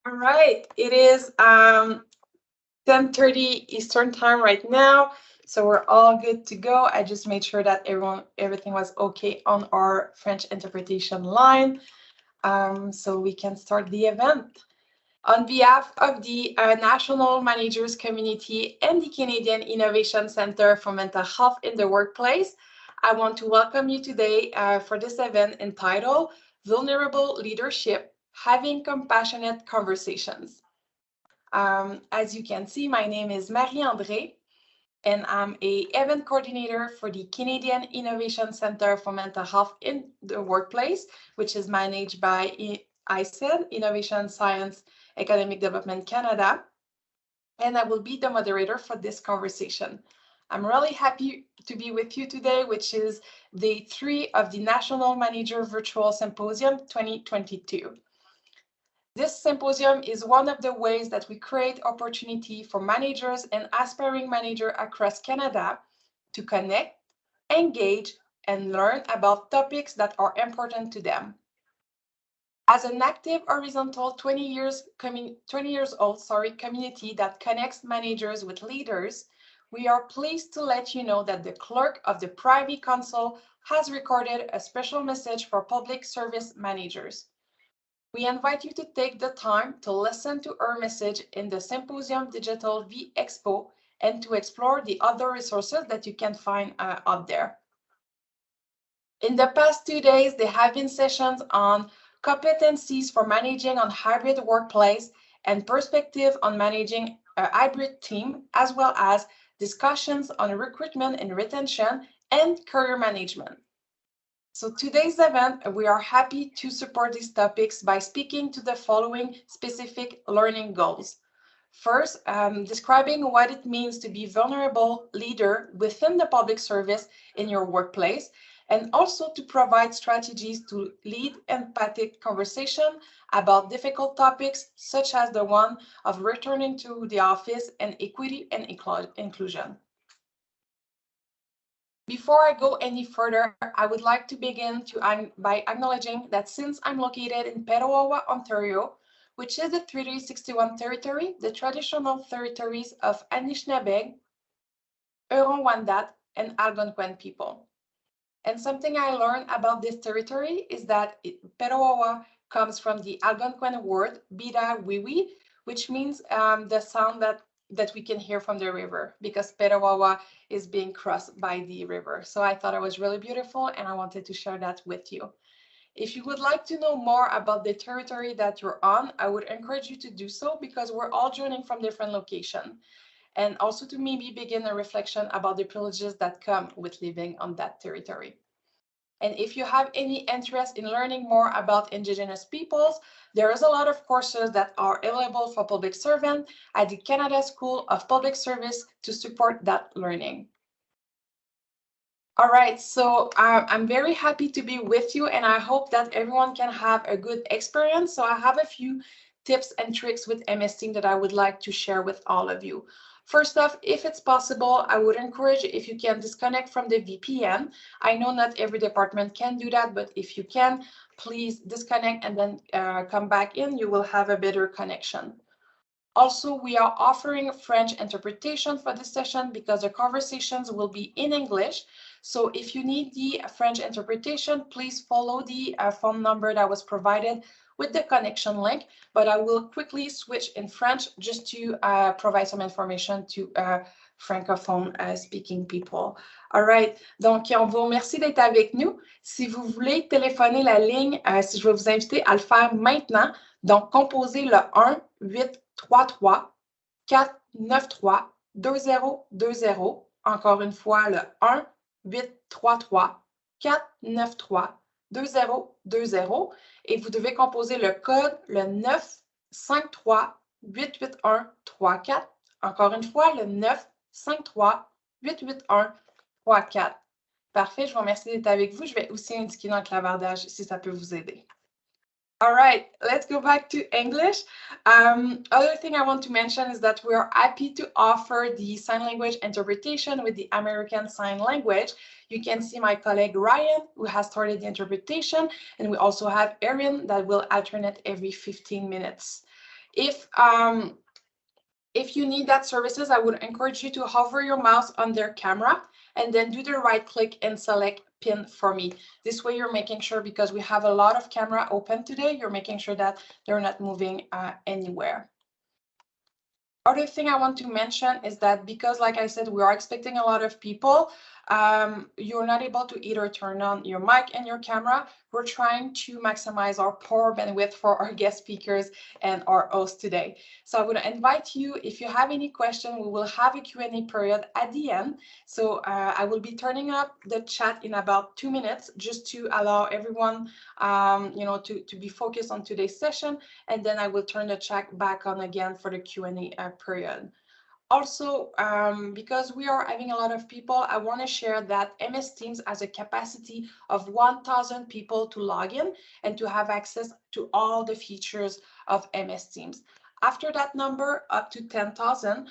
All right, it is 10:30 Eastern time right now, so we're all good to go. I just made sure that everything was okay on our French interpretation line, so we can start the event. On behalf of the National Managers Community and the Canadian Innovation Centre for Mental Health in the Workplace, I want to welcome you today for this event entitled Vulnerable Leadership, Having Compassionate Conversations. As you can see, my name is Marie-André, and I'm an event coordinator for the Canadian Innovation Centre for Mental Health in the Workplace, which is managed by ISED, Innovation Science Economic Development Canada, and I will be the moderator for this conversation. I'm really happy to be with you today, which is day 3 of the National Manager Virtual Symposium 2022. This symposium is one of the ways that we create opportunity for managers and aspiring managers across Canada to connect, engage, and learn about topics that are important to them. As an active horizontal 20 years old community that connects managers with leaders, we are pleased to let you know that the clerk of the Privy Council has recorded a special message for public service managers. We invite you to take the time to listen to her message in the Symposium Digital V Expo and to explore the other resources that you can find out there. In the past 2 days, there have been sessions on competencies for managing on hybrid workplace and perspective on managing a hybrid team, as well as discussions on recruitment and retention and career management. So today's event, we are happy to support these topics by speaking to the following specific learning goals. First, describing what it means to be a vulnerable leader within the public service in your workplace, and also to provide strategies to lead empathic conversation about difficult topics, such as the one of returning to the office and equity and inclusion. Before I go any further, I would like to begin by acknowledging that since I'm located in Petawawa, Ontario, which is the Treaty 61 territory, the traditional territories of Anishinaabe, Huron-Wendat, and Algonquin people. And something I learned about this territory is that Petawawa comes from the Algonquin word Bida Wiwi, which means the sound that we can hear from the river, because Petawawa is being crossed by the river. So I thought it was really beautiful, and I wanted to share that with you. If you would like to know more about the territory that you're on, I would encourage you to do so, because we're all joining from different locations, and also to maybe begin a reflection about the privileges that come with living on that territory. And if you have any interest in learning more about Indigenous peoples, there is a lot of courses that are available for public servants at the Canada School of Public Service to support that learning. All right, so I'm very happy to be with you, and I hope that everyone can have a good experience. So I have a few tips and tricks with MS Team that I would like to share with all of you. First off, if it's possible, I would encourage if you can disconnect from the VPN. I know not every department can do that, but if you can, please disconnect and then come back in. You will have a better connection. Also, we are offering French interpretation for this session because the conversations will be in English. So if you need the French interpretation, please follow the phone number that was provided with the connection link, but I will quickly switch in French just to provide some information to francophone speaking people. All right, donc on vous remercie d'être avec nous. Si vous voulez téléphoner la ligne, si je vais vous inviter à le faire maintenant, donc composez le 1-833-493-2020. Encore une fois, le 1-833-493-2020. Et vous devez composer le code, le 953-881-34. Encore une fois, le 953-881-34. Parfait, je vous remercie d'être avec vous. Je vais aussi indiquer dans le clavardage si ça peut vous aider. All right, let's go back to English. Other thing I want to mention is that we are happy to offer the sign language interpretation with the American Sign Language. You can see my colleague Ryan, who has started the interpretation, and we also have Erin that will alternate every 15 minutes. If you need that services, I would encourage you to hover your mouse on their camera and then do the right click and select pin for me. This way you're making sure, because we have a lot of camera open today, you're making sure that they're not moving anywhere. Other thing I want to mention is that because, like I said, we are expecting a lot of people, you're not able to either turn on your mic and your camera. We're trying to maximize our power bandwidth for our guest speakers and our host today. So I would invite you, if you have any question, we will have a Q&A period at the end. So I will be turning up the chat in about 2 minutes just to allow everyone, to be focused on today's session. And then I will turn the chat back on again for the Q&A period. Also, because we are having a lot of people, I want to share that MS Teams has a capacity of 1,000 people to log in and to have access to all the features of MS Teams. After that number, up to 10,000,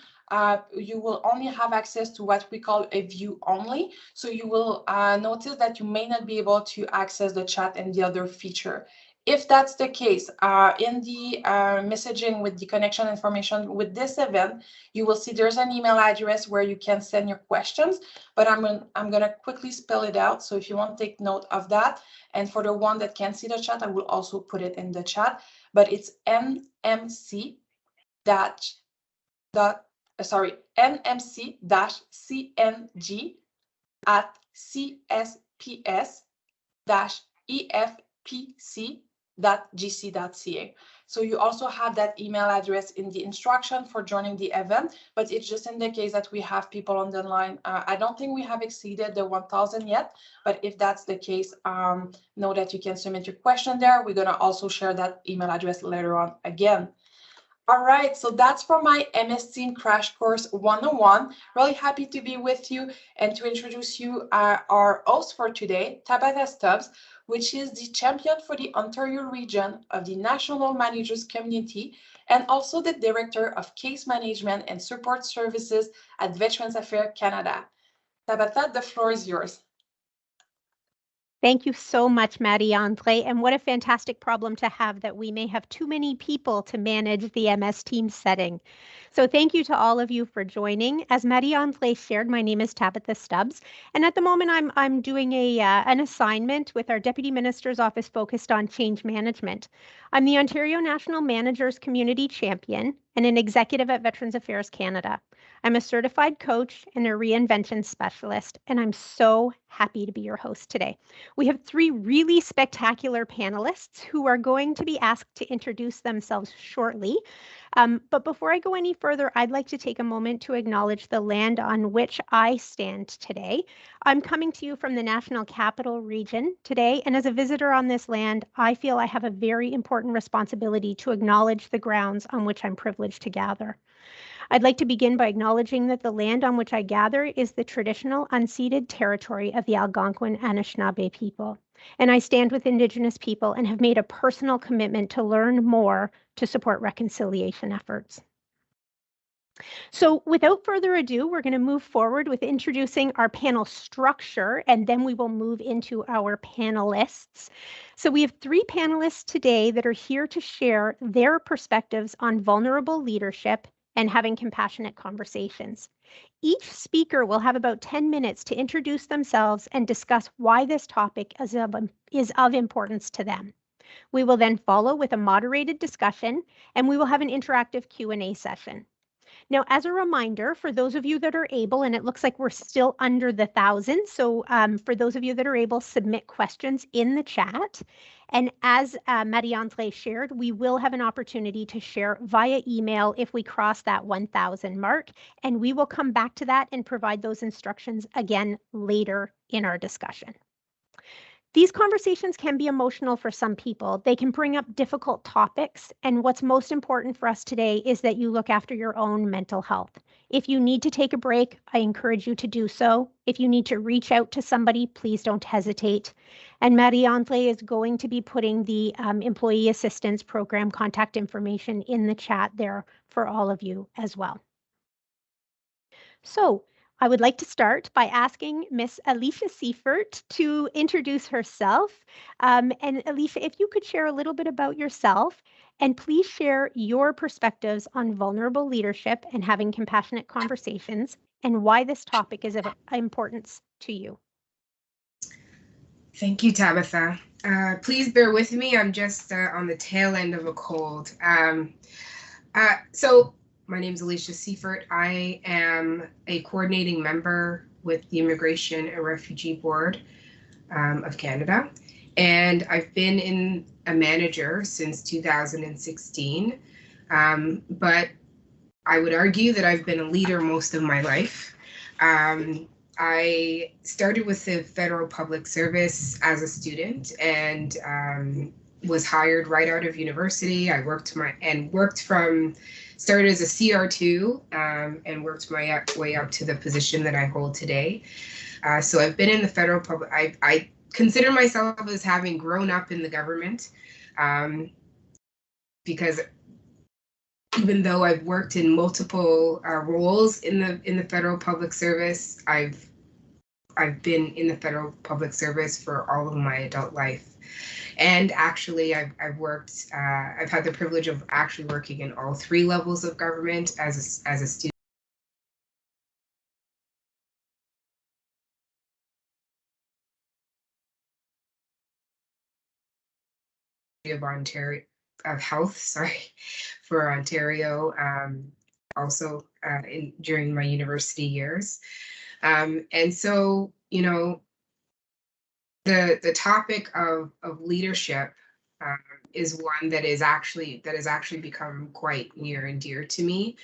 you will only have access to what we call a view only. So you will notice that you may not be able to access the chat and the other feature. If that's the case, in the messaging with the connection information with this event, you will see there's an email address where you can send your questions, but I'm going to quickly spell it out. So if you want to take note of that, and for the one that can't see the chat, I will also put it in the chat, but it's nmc-cng@csps-efpc.gc.ca. So you also have that email address in the instruction for joining the event, but it's just in the case that we have people on the line. I don't think we have exceeded the 1,000 yet, but if that's the case, know that you can submit your question there. We're going to also share that email address later on again. All right, so that's for my MS Team Crash Course 101. Really happy to be with you and to introduce you our host for today, Tabitha Stubbs, which is the champion for the Ontario region of the National Managers Community and also the Director of Case Management and Support Services at Veterans Affairs Canada. Tabitha, the floor is yours. Thank you so much, Marie-Andre, and what a fantastic problem to have that we may have too many people to manage the MS Teams setting. So thank you to all of you for joining. As Marie-Andre shared, my name is Tabitha Stubbs, and at the moment I'm doing an assignment with our Deputy Minister's Office focused on change management. I'm the Ontario National Managers Community Champion and an executive at Veterans Affairs Canada. I'm a certified coach and a reinvention specialist, and I'm so happy to be your host today. We have 3 really spectacular panelists who are going to be asked to introduce themselves shortly. But before I go any further, I'd like to take a moment to acknowledge the land on which I stand today. I'm coming to you from the National Capital Region today, and as a visitor on this land, I feel I have a very important responsibility to acknowledge the grounds on which I'm privileged to gather. I'd like to begin by acknowledging that the land on which I gather is the traditional unceded territory of the Algonquin Anishinaabe people. And I stand with Indigenous people and have made a personal commitment to learn more to support reconciliation efforts. So without further ado, we're going to move forward with introducing our panel structure, and then we will move into our panelists. So we have 3 panelists today that are here to share their perspectives on vulnerable leadership and having compassionate conversations. Each speaker will have about 10 minutes to introduce themselves and discuss why this topic is of importance to them. We will then follow with a moderated discussion, and we will have an interactive Q&A session. Now, as a reminder, for those of you that are able, and it looks like we're still under the 1,000, so for those of you that are able, submit questions in the chat. And as Marie-Andre shared, we will have an opportunity to share via email if we cross that 1,000 mark, and we will come back to that and provide those instructions again later in our discussion. These conversations can be emotional for some people. They can bring up difficult topics, and what's most important for us today is that you look after your own mental health. If you need to take a break, I encourage you to do so. If you need to reach out to somebody, please don't hesitate. And Marie-Andre is going to be putting the Employee Assistance Program contact information in the chat there for all of you as well. So, I would like to start by asking Miss Alicia Seifert to introduce herself. And Alicia, if you could share a little bit about yourself, and please share your perspectives on vulnerable leadership and having compassionate conversations, and why this topic is of importance to you. Thank you, Tabitha. Please bear with me. I'm just on the tail end of a cold. So my name is Alicia Seifert. I am a coordinating member with the Immigration and Refugee Board of Canada. And I've been a manager since 2016. But I would argue that I've been a leader most of my life. I started with the federal public service as a student and was hired right out of university. I started as a CR2 and worked my way up to the position that I hold today. So I've been in the federal public, I consider myself as having grown up in the government because even though I've worked in multiple roles in the federal public service, I've been in the federal public service for all of my adult life. And actually, I've had the privilege of actually working in all three levels of government as a student of Ontario, of health, for Ontario, also during my university years. And so, you know, the topic of leadership is one that has actually become quite near and dear to me.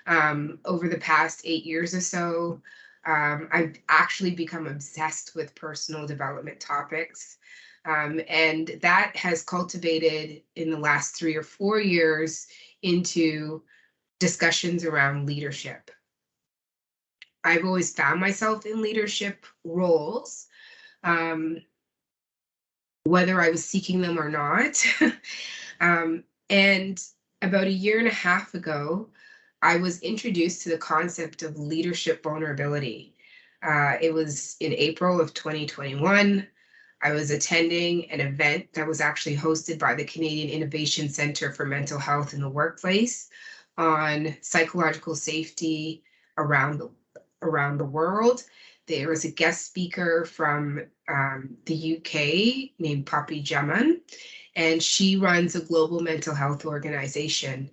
Over the past 8 years or so, I've actually become obsessed with personal development topics. And that has cultivated in the last 3 or 4 years into discussions around leadership. I've always found myself in leadership roles, whether I was seeking them or not. And about 1.5 years ago, I was introduced to the concept of leadership vulnerability. It was in April of 2021. I was attending an event that was actually hosted by the Canadian Innovation Centre for Mental Health in the Workplace on psychological safety around the world. There was a guest speaker from the UK named Poppy Jaman, and she runs a global mental health organization.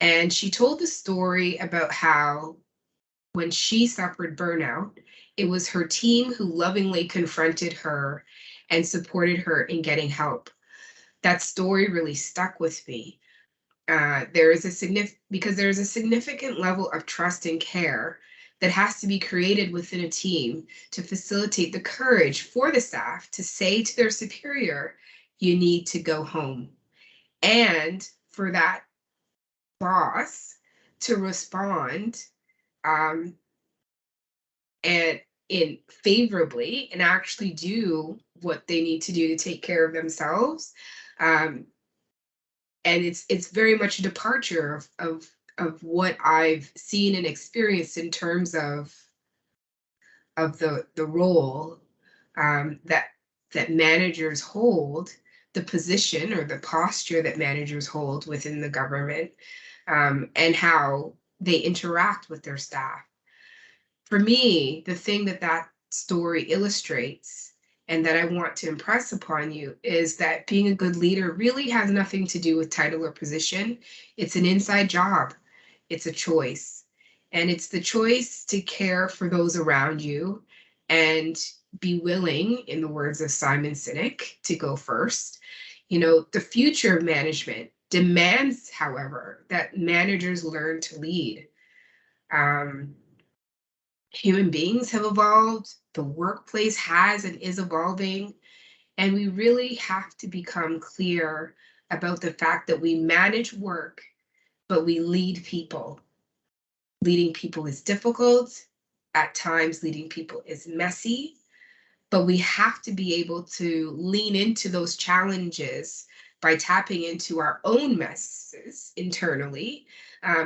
And she told the story about how when she suffered burnout, it was her team who lovingly confronted her and supported her in getting help. That story really stuck with me. Because there is a significant level of trust and care that has to be created within a team to facilitate the courage for the staff to say to their superior, you need to go home. And for that boss to respond and favorably and actually do what they need to do to take care of themselves. And it's very much a departure of what I've seen and experienced in terms of the role that managers hold, the position or the posture that managers hold within the government, and how they interact with their staff. For me, the thing that story illustrates and that I want to impress upon you is that being a good leader really has nothing to do with title or position. It's an inside job. It's a choice. And it's the choice to care for those around you and be willing, in the words of Simon Sinek, to go first. You know, the future of management demands, however, that managers learn to lead. Human beings have evolved, the workplace has and is evolving, and we really have to become clear about the fact that we manage work, but we lead people. Leading people is difficult. At times, leading people is messy, but we have to be able to lean into those challenges by tapping into our own messes internally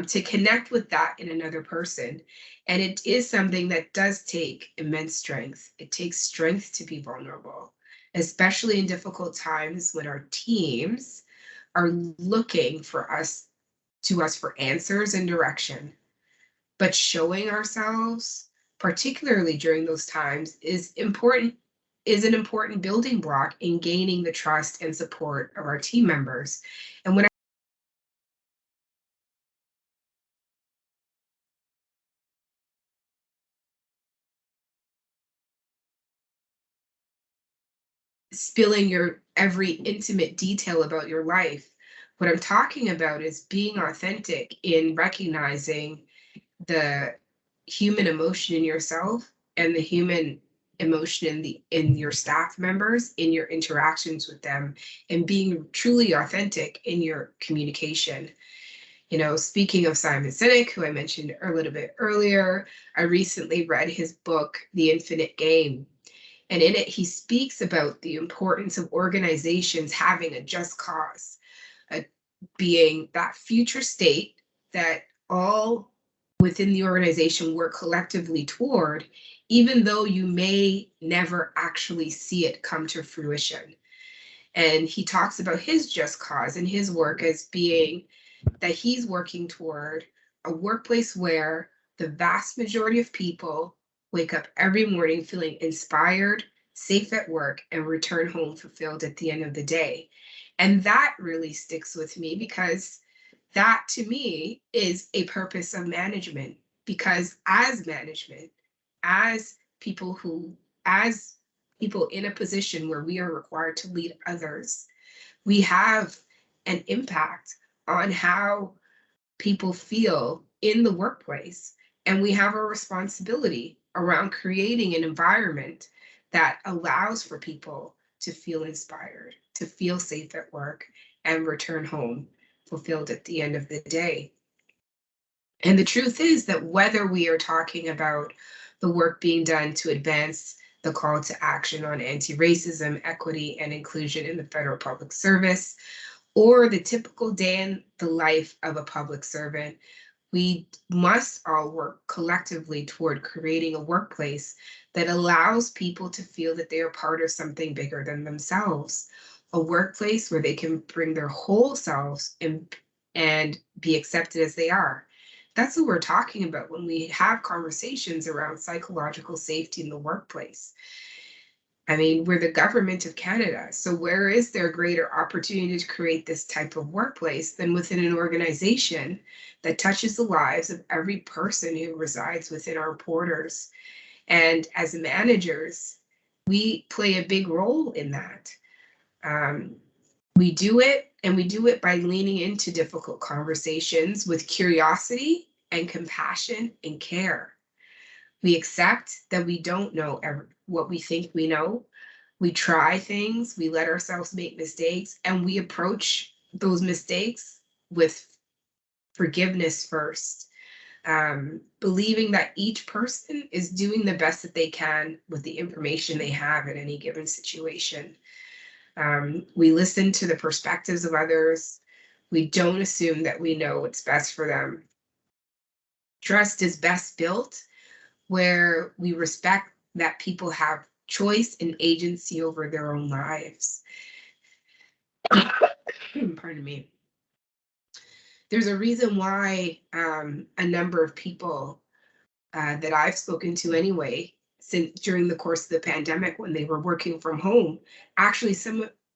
to connect with that in another person. And it is something that does take immense strength. It takes strength to be vulnerable, especially in difficult times when our teams are looking for us for answers and direction. But showing ourselves, particularly during those times, is an important building block in gaining the trust and support of our team members. And when spilling your every intimate detail about your life, what I'm talking about is being authentic in recognizing the human emotion in yourself and the human emotion in your staff members, in your interactions with them, and being truly authentic in your communication. You know, speaking of Simon Sinek, who I mentioned a little bit earlier, I recently read his book, The Infinite Game. And in it, he speaks about the importance of organizations having a just cause, being that future state that all within the organization work collectively toward, even though you may never actually see it come to fruition. And he talks about his just cause and his work as being that he's working toward a workplace where the vast majority of people wake up every morning feeling inspired, safe at work, and return home fulfilled at the end of the day. And that really sticks with me because that to me is a purpose of management. Because as management, as people in a position where we are required to lead others, we have an impact on how people feel in the workplace. And we have a responsibility around creating an environment that allows for people to feel inspired, to feel safe at work, and return home fulfilled at the end of the day. And the truth is that whether we are talking about the work being done to advance the call to action on anti-racism, equity, and inclusion in the federal public service, or the typical day in the life of a public servant, we must all work collectively toward creating a workplace that allows people to feel that they are part of something bigger than themselves, a workplace where they can bring their whole selves and be accepted as they are. That's what we're talking about when we have conversations around psychological safety in the workplace. I mean, we're the government of Canada, so where is there greater opportunity to create this type of workplace than within an organization that touches the lives of every person who resides within our borders? And as managers, we play a big role in that. We do it, and we do it by leaning into difficult conversations with curiosity and compassion and care. We accept that we don't know what we think we know. We try things, we let ourselves make mistakes, and we approach those mistakes with forgiveness first, believing that each person is doing the best that they can with the information they have in any given situation. We listen to the perspectives of others. We don't assume that we know what's best for them. Trust is best built where we respect that people have choice and agency over their own lives. Pardon me. There's a reason why a number of people that I've spoken to anyway, since during the course of the pandemic when they were working from home, actually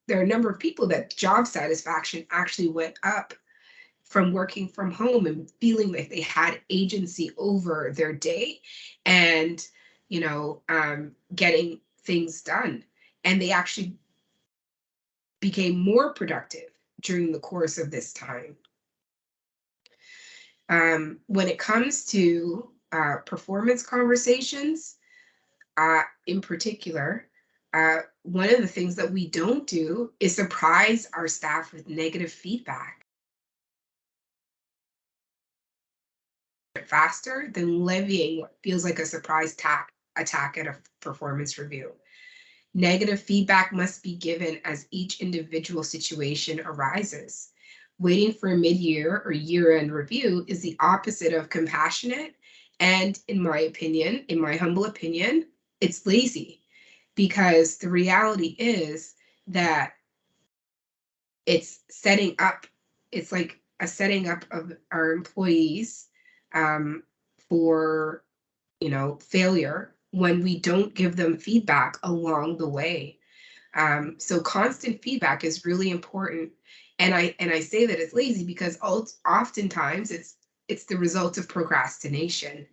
there are a number of people that job satisfaction actually went up from working from home and feeling like they had agency over their day and, getting things done. And they actually became more productive during the course of this time. When it comes to performance conversations, in particular, one of the things that we don't do is surprise our staff with negative feedback faster than levying what feels like a surprise attack at a performance review. Negative feedback must be given as each individual situation arises. Waiting for a mid-year or year-end review is the opposite of compassionate, and in my opinion, in my humble opinion, it's lazy, because the reality is that it's like a setting up of our employees for, failure when we don't give them feedback along the way. So constant feedback is really important. And I say that it's lazy because oftentimes it's the result of procrastination.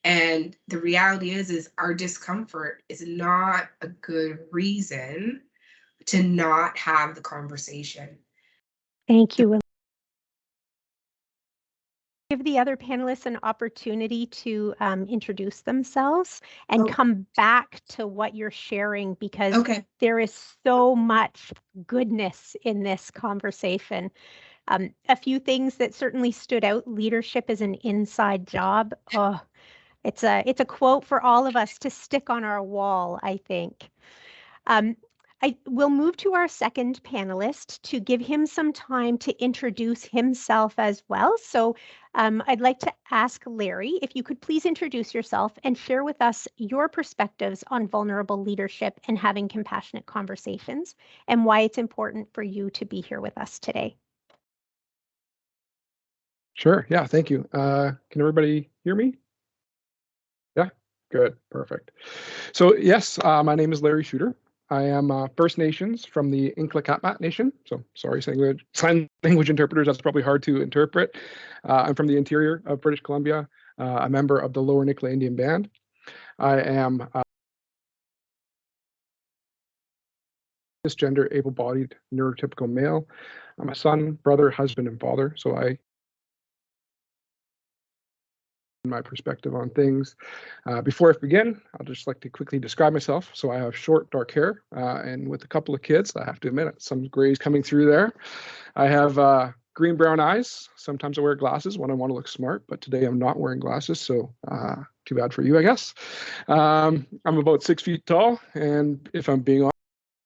And the reality is our discomfort is not a good reason to not have the conversation. Thank you. Give the other panelists an opportunity to introduce themselves and come back to what you're sharing, because there is so much goodness in this conversation. A few things that certainly stood out: leadership is an inside job. Oh, it's a quote for all of us to stick on our wall, I think. I will move to our second panelist to give him some time to introduce himself as well. So I'd like to ask Larry, if you could please introduce yourself and share with us your perspectives on vulnerable leadership and having compassionate conversations, and why it's important for you to be here with us today. Sure. Yeah, thank you. Can everybody hear me? Yeah, good. Perfect. So yes, my name is Larry Shooter. I am First Nations from the Nklakatmat Nation. So sorry, sign language interpreters, that's probably hard to interpret. I'm from the interior of British Columbia, a member of the Lower Nicola Indian Band. I am cisgender, able-bodied, neurotypical male. I'm a son, brother, husband, and father. So my perspective on things. Before I begin, I'd just like to quickly describe myself. So I have short, dark hair, and with a couple of kids, I have to admit, some grays coming through there. I have green-brown eyes. Sometimes I wear glasses when I want to look smart, but today I'm not wearing glasses, so too bad for you, I guess. I'm about 6 feet tall, and if I'm being honest,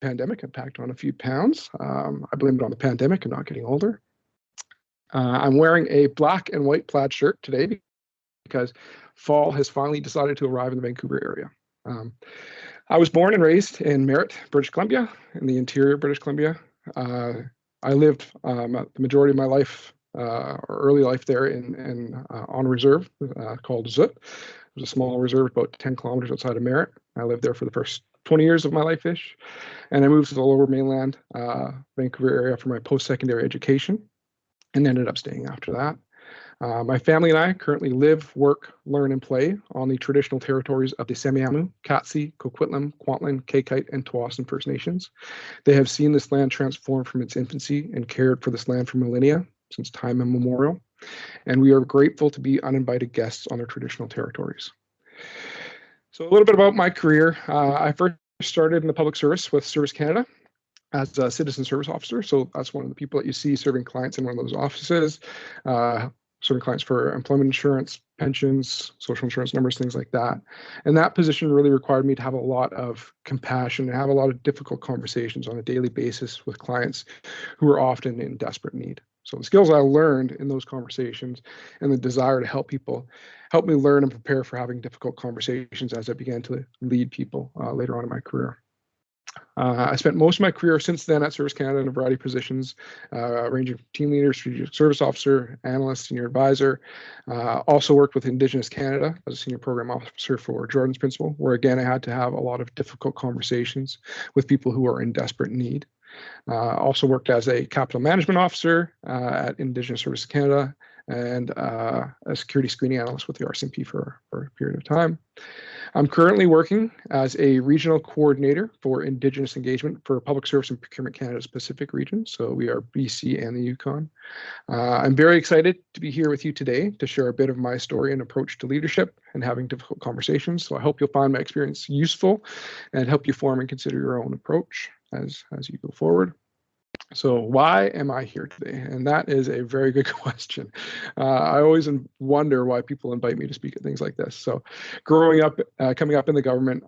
the pandemic, I packed on a few pounds. I blame it on the pandemic and not getting older. I'm wearing a black and white plaid shirt today because fall has finally decided to arrive in the Vancouver area. I was born and raised in Merritt, British Columbia, in the interior of British Columbia. I lived the majority of my life, or early life, there on a reserve called Zut. It was a small reserve about 10 kilometers outside of Merritt. I lived there for the first 20 years of my life-ish, and I moved to the Lower Mainland, Vancouver area for my post-secondary education, and ended up staying after that. My family and I currently live, work, learn, and play on the traditional territories of the Semiahmoo, Katzie, Coquitlam, Kwantlen, Kaikite, and Tsawwassen First Nations. They have seen this land transform from its infancy and cared for this land for millennia, since time immemorial, and we are grateful to be uninvited guests on their traditional territories. So a little bit about my career. I first started in the public service with Service Canada as a citizen service officer. So that's one of the people that you see serving clients in one of those offices. Serving clients for employment insurance, pensions, social insurance numbers, things like that. And that position really required me to have a lot of compassion and have a lot of difficult conversations on a daily basis with clients who are often in desperate need. So the skills I learned in those conversations and the desire to help people helped me learn and prepare for having difficult conversations as I began to lead people later on in my career. I spent most of my career since then at Service Canada in a variety of positions, ranging from team leader, strategic service officer, analyst, senior advisor. Also worked with Indigenous Canada as a senior program officer for Jordan's Principle, where again I had to have a lot of difficult conversations with people who are in desperate need. Also worked as a capital management officer at Indigenous Services Canada, and a security screening analyst with the RCMP for a period of time. I'm currently working as a regional coordinator for Indigenous engagement for Public Service and Procurement Canada's Pacific region. So we are BC and the Yukon. I'm very excited to be here with you today to share a bit of my story and approach to leadership and having difficult conversations. So I hope you'll find my experience useful and help you form and consider your own approach as you go forward. So why am I here today? And that is a very good question. I always wonder why people invite me to speak at things like this. So growing up, coming up in the government,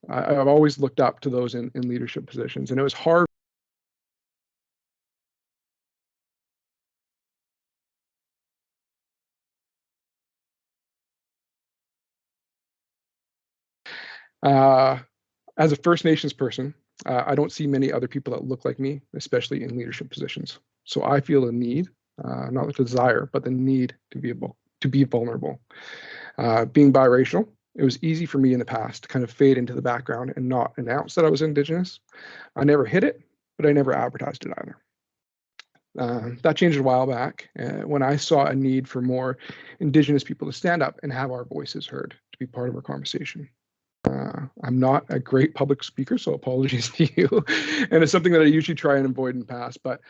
I've always looked up to those in leadership positions, and it was hard. As a First Nations person, I don't see many other people that look like me, especially in leadership positions. So I feel the need, not the desire, but the need to be vulnerable. Being biracial, it was easy for me in the past to kind of fade into the background and not announce that I was Indigenous. I never hid it, but I never advertised it either. That changed a while back when I saw a need for more Indigenous people to stand up and have our voices heard, to be part of our conversation. I'm not a great public speaker, so apologies to you. And it's something that I usually try and avoid in the past. But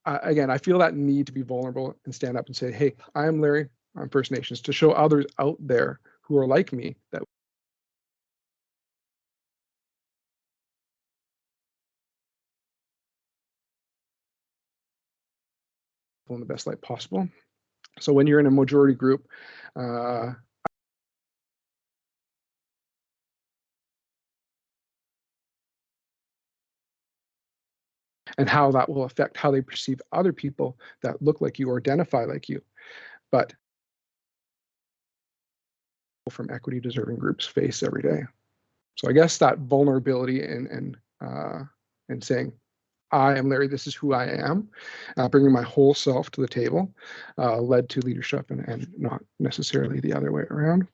again, I feel that need to be vulnerable and stand up and say, hey, I'm Larry, I'm First Nations, to show others out there who are like me that in the best light possible. So when you're in a majority group, and how that will affect how they perceive other people that look like you or identify like you, but from equity deserving groups face every day. So I guess that vulnerability and saying, I am Larry, this is who I am, bringing my whole self to the table, led to leadership and not necessarily the other way around.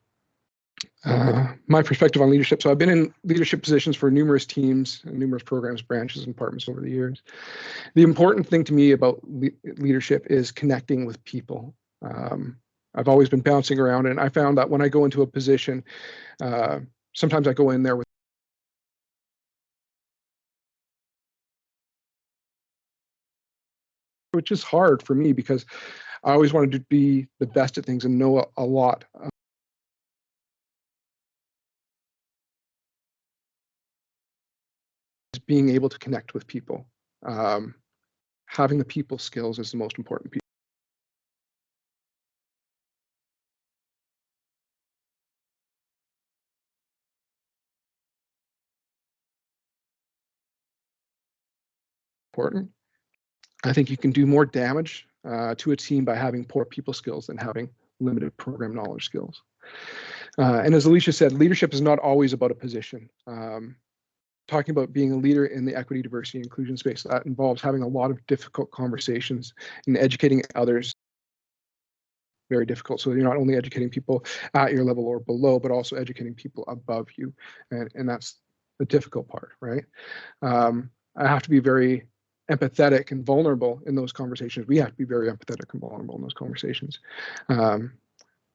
My perspective on leadership. So I've been in leadership positions for numerous teams and numerous programs, branches, and departments over the years. The important thing to me about leadership is connecting with people. I've always been bouncing around, and I found that when I go into a position, sometimes I go in there with which is hard for me because I always wanted to be the best at things and know a lot. Being able to connect with people, having the people skills is the most important piece. Important. I think you can do more damage to a team by having poor people skills than having limited program knowledge skills. And as Alicia said, leadership is not always about a position. Talking about being a leader in the equity, diversity, and inclusion space, that involves having a lot of difficult conversations and educating others. Very difficult. So you're not only educating people at your level or below, but also educating people above you. And that's the difficult part, right? I have to be very empathetic and vulnerable in those conversations. We have to be very empathetic and vulnerable in those conversations.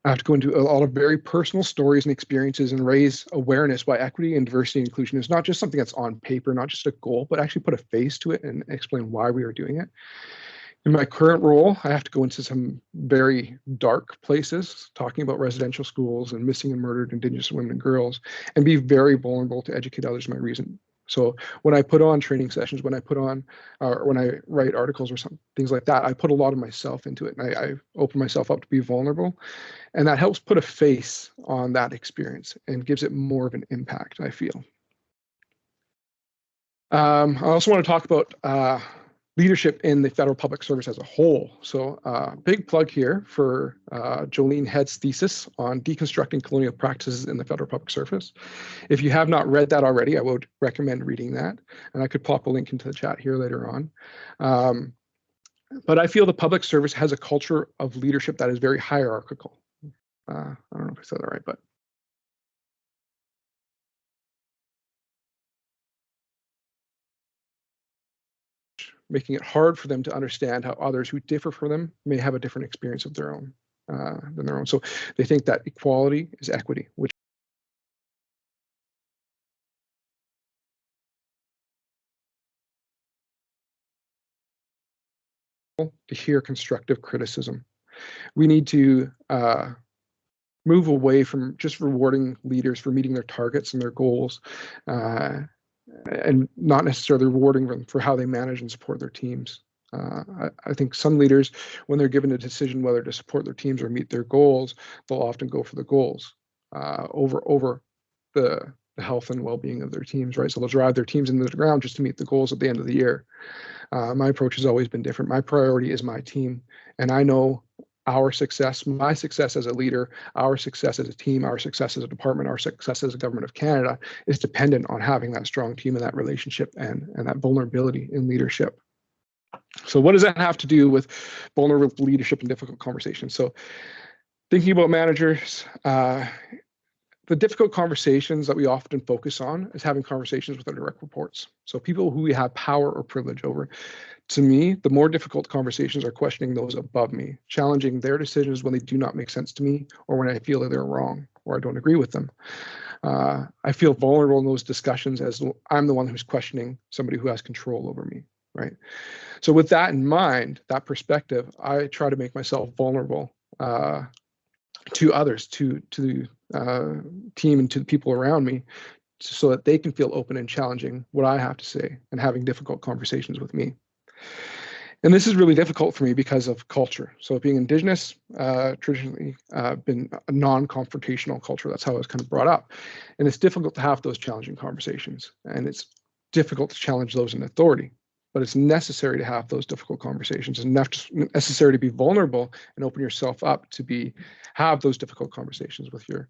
I have to go into a lot of very personal stories and experiences and raise awareness why equity and diversity and inclusion is not just something that's on paper, not just a goal, but actually put a face to it and explain why we are doing it. In my current role, I have to go into some very dark places, talking about residential schools and missing and murdered Indigenous women and girls, and be very vulnerable to educate others in my reason. So when I put on training sessions, when I put on, or when I write articles or some things like that, I put a lot of myself into it, and I open myself up to be vulnerable, and that helps put a face on that experience and gives it more of an impact, I feel. I also want to talk about leadership in the federal public service as a whole. So big plug here for Jolene Head's thesis on deconstructing colonial practices in the federal public service. If you have not read that already, I would recommend reading that. And I could pop a link into the chat here later on. But I feel the public service has a culture of leadership that is very hierarchical. I don't know if I said that right, but making it hard for them to understand how others who differ from them may have a different experience of their own than their own. So they think that equality is equity, which to hear constructive criticism. We need to move away from just rewarding leaders for meeting their targets and their goals, and not necessarily rewarding them for how they manage and support their teams. I think some leaders, when they're given a decision whether to support their teams or meet their goals, they'll often go for the goals over the the health and well-being of their teams, right? So they'll drive their teams into the ground just to meet the goals at the end of the year. My approach has always been different. My priority is my team, and I know our success, my success as a leader, our success as a team, our success as a department, our success as a government of Canada is dependent on having that strong team and that relationship and that vulnerability in leadership. So what does that have to do with vulnerable leadership and difficult conversations? So thinking about managers, the difficult conversations that we often focus on is having conversations with our direct reports. So people who we have power or privilege over. To me, the more difficult conversations are questioning those above me, challenging their decisions when they do not make sense to me or when I feel that they're wrong or I don't agree with them. I feel vulnerable in those discussions as I'm the one who's questioning somebody who has control over me, right? So with that in mind, that perspective, I try to make myself vulnerable to others, to the team and to the people around me, so that they can feel open and challenging what I have to say and having difficult conversations with me. And this is really difficult for me because of culture. So being Indigenous, traditionally been a non-confrontational culture. That's how I was kind of brought up. And it's difficult to have those challenging conversations. And it's difficult to challenge those in authority. But it's necessary to have those difficult conversations. It's necessary to be vulnerable and open yourself up to have those difficult conversations with your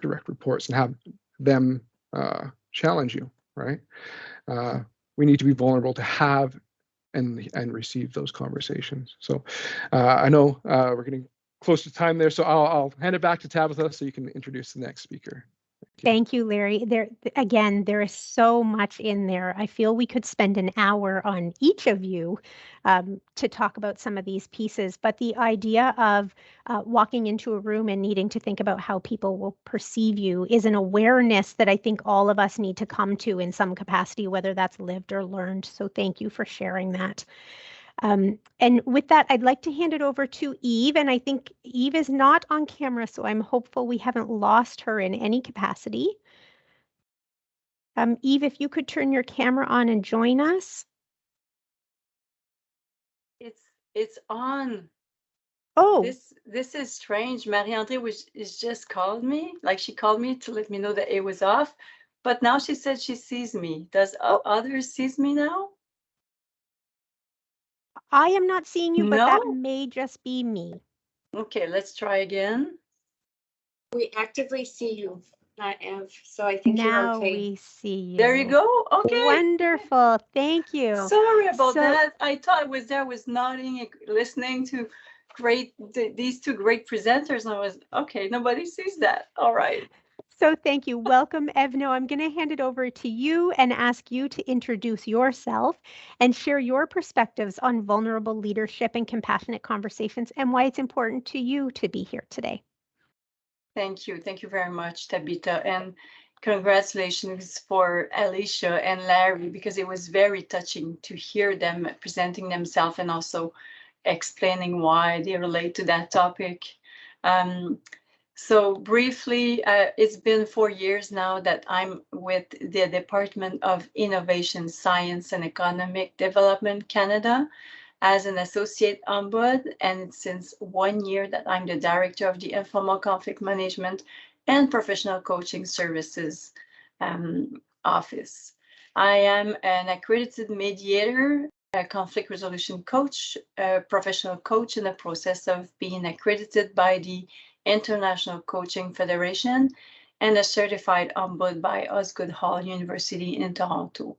direct reports and have them challenge you, right? We need to be vulnerable to have and receive those conversations. So I know we're getting close to time there, so I'll hand it back to Tabitha so you can introduce the next speaker. Thank you, Larry. There is so much in there. I feel we could spend an hour on each of you to talk about some of these pieces. But the idea of walking into a room and needing to think about how people will perceive you is an awareness that I think all of us need to come to in some capacity, whether that's lived or learned. So thank you for sharing that. And with that, I'd like to hand it over to Eve. And I think Eve is not on camera, so I'm hopeful we haven't lost her in any capacity. Eve, if you could turn your camera on and join us. It's on. Oh, this is strange. Marie-André is just called me. Like she called me to let me know that it was off. But now she said she sees me. Does others sees me now? I am not seeing you, but that No? may just be me. Okay, let's try again. We actively see you, not Ev, so I think you're Now okay. we see you. There you go. Okay. Wonderful. Thank you. Sorry about that. I thought I was there, was nodding, listening to these two great presenters, and I was, okay, nobody sees that. All right. So thank you. Welcome, Evno. I'm going to hand it over to you and ask you to introduce yourself and share your perspectives on vulnerable leadership and compassionate conversations and why it's important to you to be here today. Thank you. Thank you very much, Tabitha. And congratulations for Alicia and Larry, because it was very touching to hear them presenting themselves and also explaining why they relate to that topic. So briefly, it's been 4 years now that I'm with the Department of Innovation, Science and Economic Development Canada as an associate ombud, and since 1 year that I'm the director of the Informal Conflict Management and Professional Coaching Services office. I am an accredited mediator, a conflict resolution coach, a professional coach in the process of being accredited by the International Coaching Federation, and a certified ombud by Osgoode Hall University in Toronto.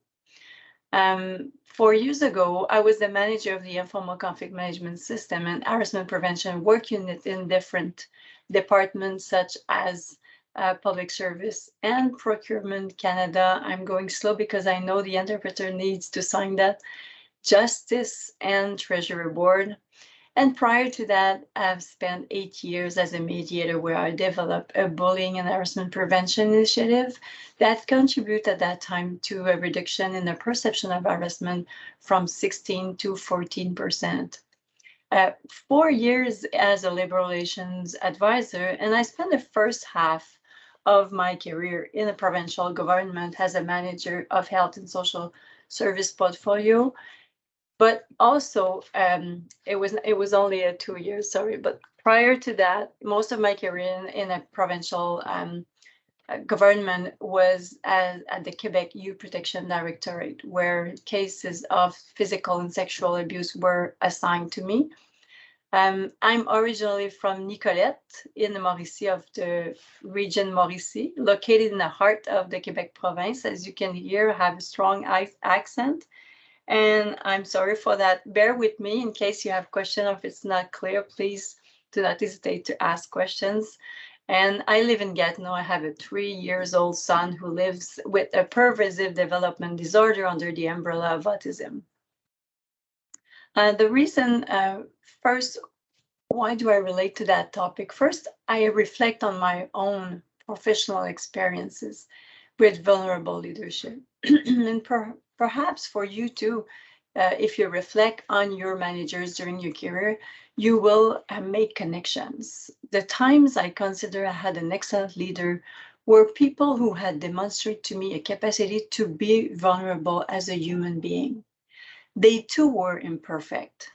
4 years ago, I was the manager of the Informal Conflict Management System and Harassment Prevention Work Unit in different departments such as Public Service and Procurement Canada. I'm going slow because I know the interpreter needs to sign that. Justice and Treasury Board. And prior to that, I've spent 8 years as a mediator where I developed a bullying and harassment prevention initiative that contributed at that time to a reduction in the perception of harassment from 16 to 14%. 4 years as a labor relations advisor, and I spent the first half of my career in the provincial government as a manager of health and social service portfolio. But also, it was only 2 years, sorry. But prior to that, most of my career in a provincial government was at the Quebec Youth Protection Directorate, where cases of physical and sexual abuse were assigned to me. I'm originally from Nicolette in the Mauricie of the region Mauricie, located in the heart of the Quebec province. As you can hear, I have a strong accent, and I'm sorry for that. Bear with me in case you have questions or if it's not clear. Please do not hesitate to ask questions. And I live in Gatineau. I have a 3-year-old son who lives with a pervasive development disorder under the umbrella of autism. The reason, first, why do I relate to that topic? First, I reflect on my own professional experiences with vulnerable leadership. And perhaps for you too, if you reflect on your managers during your career, you will make connections. The times I consider I had an excellent leader were people who had demonstrated to me a capacity to be vulnerable as a human being. They too were imperfect,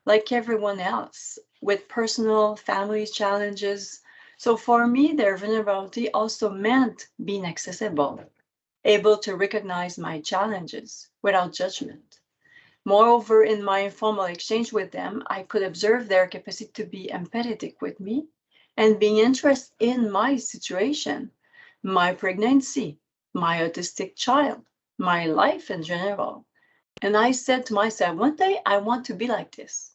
like everyone else, with personal family challenges. So for me, their vulnerability also meant being accessible, able to recognize my challenges without judgment. Moreover, in my informal exchange with them, I could observe their capacity to be empathetic with me and being interested in my situation, my pregnancy, my autistic child, my life in general. And I said to myself, one day I want to be like this.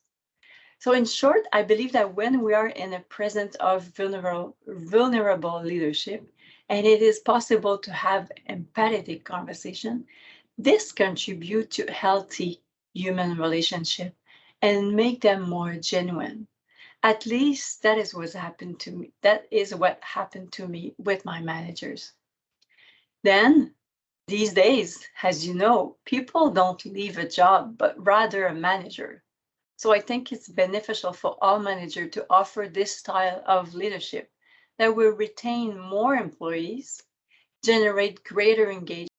So in short, I believe that when we are in the presence of vulnerable leadership, and it is possible to have empathetic conversation, this contributes to healthy human relationship and make them more genuine. At least that is what happened to me. That is what happened to me with my managers. Then, these days, as you know, people don't leave a job, but rather a manager. So I think it's beneficial for all managers to offer this style of leadership that will retain more employees, generate greater engagement,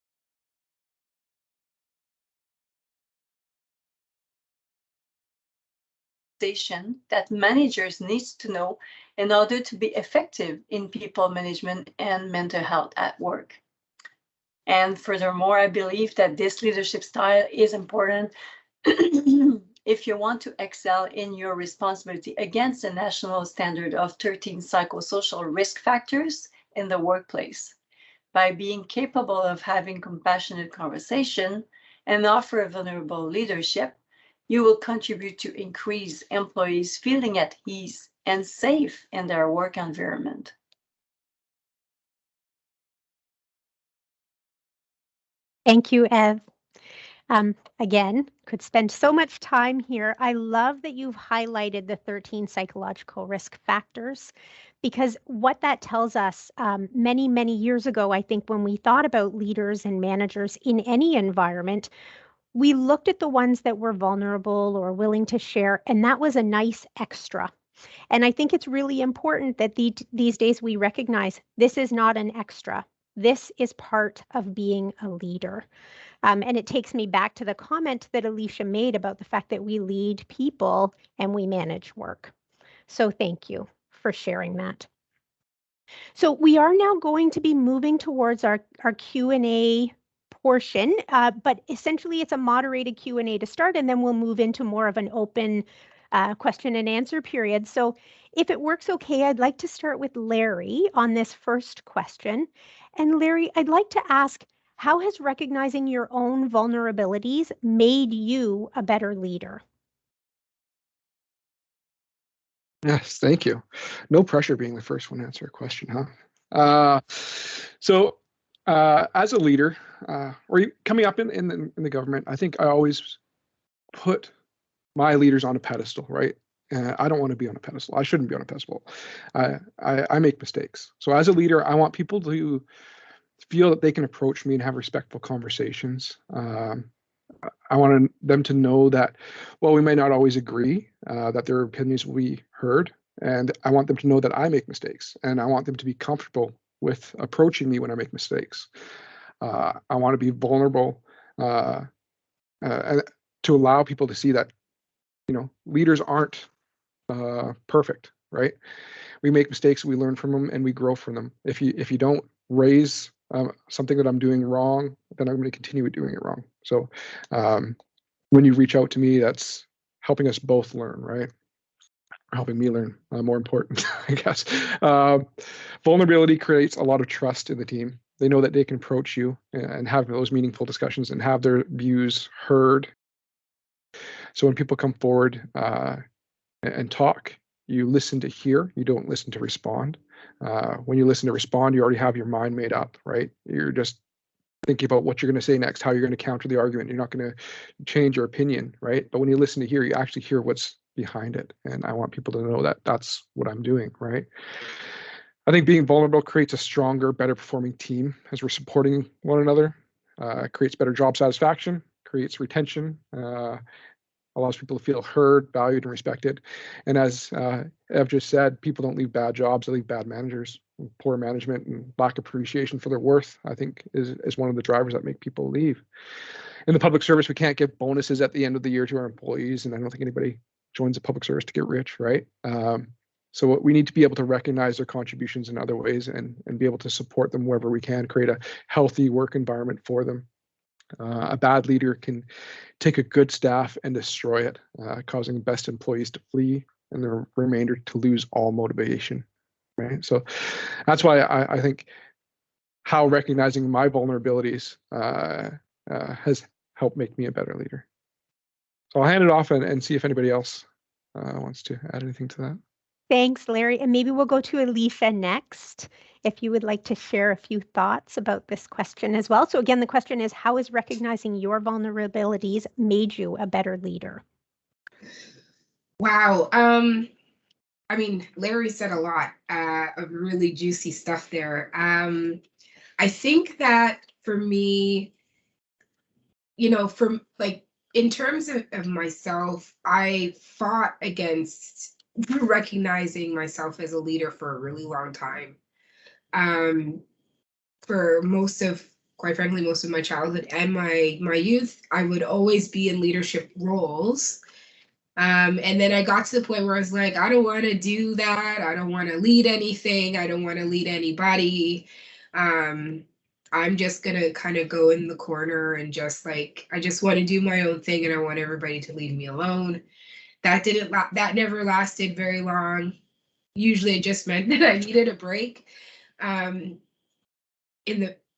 that managers need to know in order to be effective in people management and mental health at work. And furthermore, I believe that this leadership style is important if you want to excel in your responsibility against the national standard of 13 psychosocial risk factors in the workplace. By being capable of having compassionate conversation and offer vulnerable leadership, you will contribute to increase employees feeling at ease and safe in their work environment. Thank you, Ev. Again, could spend so much time here. I love that you've highlighted the 13 psychological risk factors, because what that tells us many, many years ago, I think when we thought about leaders and managers in any environment, we looked at the ones that were vulnerable or willing to share, and that was a nice extra. And I think it's really important that these days we recognize this is not an extra. This is part of being a leader. And it takes me back to the comment that Alicia made about the fact that we lead people and we manage work. So thank you for sharing that. So we are now going to be moving towards our Q&A portion, but essentially it's a moderated Q&A to start, and then we'll move into more of an open question and answer period. So if it works okay, I'd like to start with Larry on this first question. And Larry, I'd like to ask, how has recognizing your own vulnerabilities made you a better leader? Yes, thank you. No pressure being the first one to answer a question, huh? So as a leader, or coming up in the government, I think I always put my leaders on a pedestal, right? I don't want to be on a pedestal. I shouldn't be on a pedestal. I make mistakes. So as a leader, I want people to feel that they can approach me and have respectful conversations. I want them to know that, well, we may not always agree, that their opinions will be heard. And I want them to know that I make mistakes, and I want them to be comfortable with approaching me when I make mistakes. I want to be vulnerable and to allow people to see that, leaders aren't perfect, right? We make mistakes, we learn from them, and we grow from them. If you don't raise something that I'm doing wrong, then I'm going to continue doing it wrong. So when you reach out to me, that's helping us both learn, right? Helping me learn, more important, I guess. Vulnerability creates a lot of trust in the team. They know that they can approach you and have those meaningful discussions and have their views heard. So when people come forward and talk, you listen to hear, you don't listen to respond. When you listen to respond, you already have your mind made up, right? You're just thinking about what you're going to say next, how you're going to counter the argument. You're not going to change your opinion, right? But when you listen to hear, you actually hear what's behind it. And I want people to know that that's what I'm doing, right? I think being vulnerable creates a stronger, better performing team as we're supporting one another. Creates better job satisfaction, creates retention, allows people to feel heard, valued, and respected. And as Ev just said, people don't leave bad jobs, they leave bad managers. Poor management and lack of appreciation for their worth, I think, is one of the drivers that make people leave. In the public service, we can't give bonuses at the end of the year to our employees, and I don't think anybody joins the public service to get rich, right? So we need to be able to recognize their contributions in other ways and be able to support them wherever we can, create a healthy work environment for them. A bad leader can take a good staff and destroy it, causing best employees to flee and the remainder to lose all motivation, right? So that's why I think how recognizing my vulnerabilities has helped make me a better leader. So I'll hand it off and see if anybody else wants to add anything to that. Thanks, Larry. And maybe we'll go to Alicia next, if you would like to share a few thoughts about this question as well. So again, the question is, how has recognizing your vulnerabilities made you a better leader? Wow. I mean, Larry said a lot of really juicy stuff there. I think that for me, you know, from like in terms of myself, I fought against recognizing myself as a leader for a really long time. For quite frankly, most of my childhood and my youth, I would always be in leadership roles. And then I got to the point where I was like, I don't want to do that. I don't want to lead anything. I don't want to lead anybody. I'm just going to kind of go in the corner and just like, I just want to do my own thing and I want everybody to leave me alone. That never lasted very long. Usually it just meant that I needed a break. Even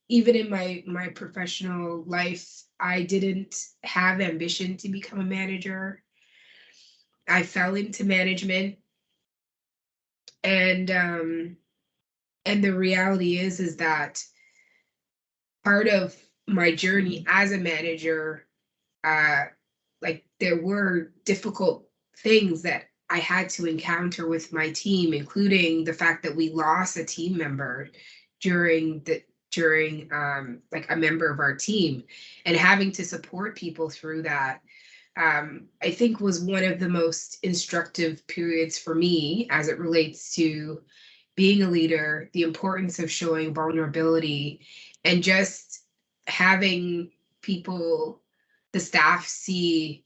in my professional life, I didn't have ambition to become a manager. I fell into management, and the reality is that part of my journey as a manager, like there were difficult things that I had to encounter with my team, including the fact that we lost a team member during like a member of our team, and having to support people through that, I think was one of the most instructive periods for me as it relates to being a leader, the importance of showing vulnerability, and just having people, the staff, see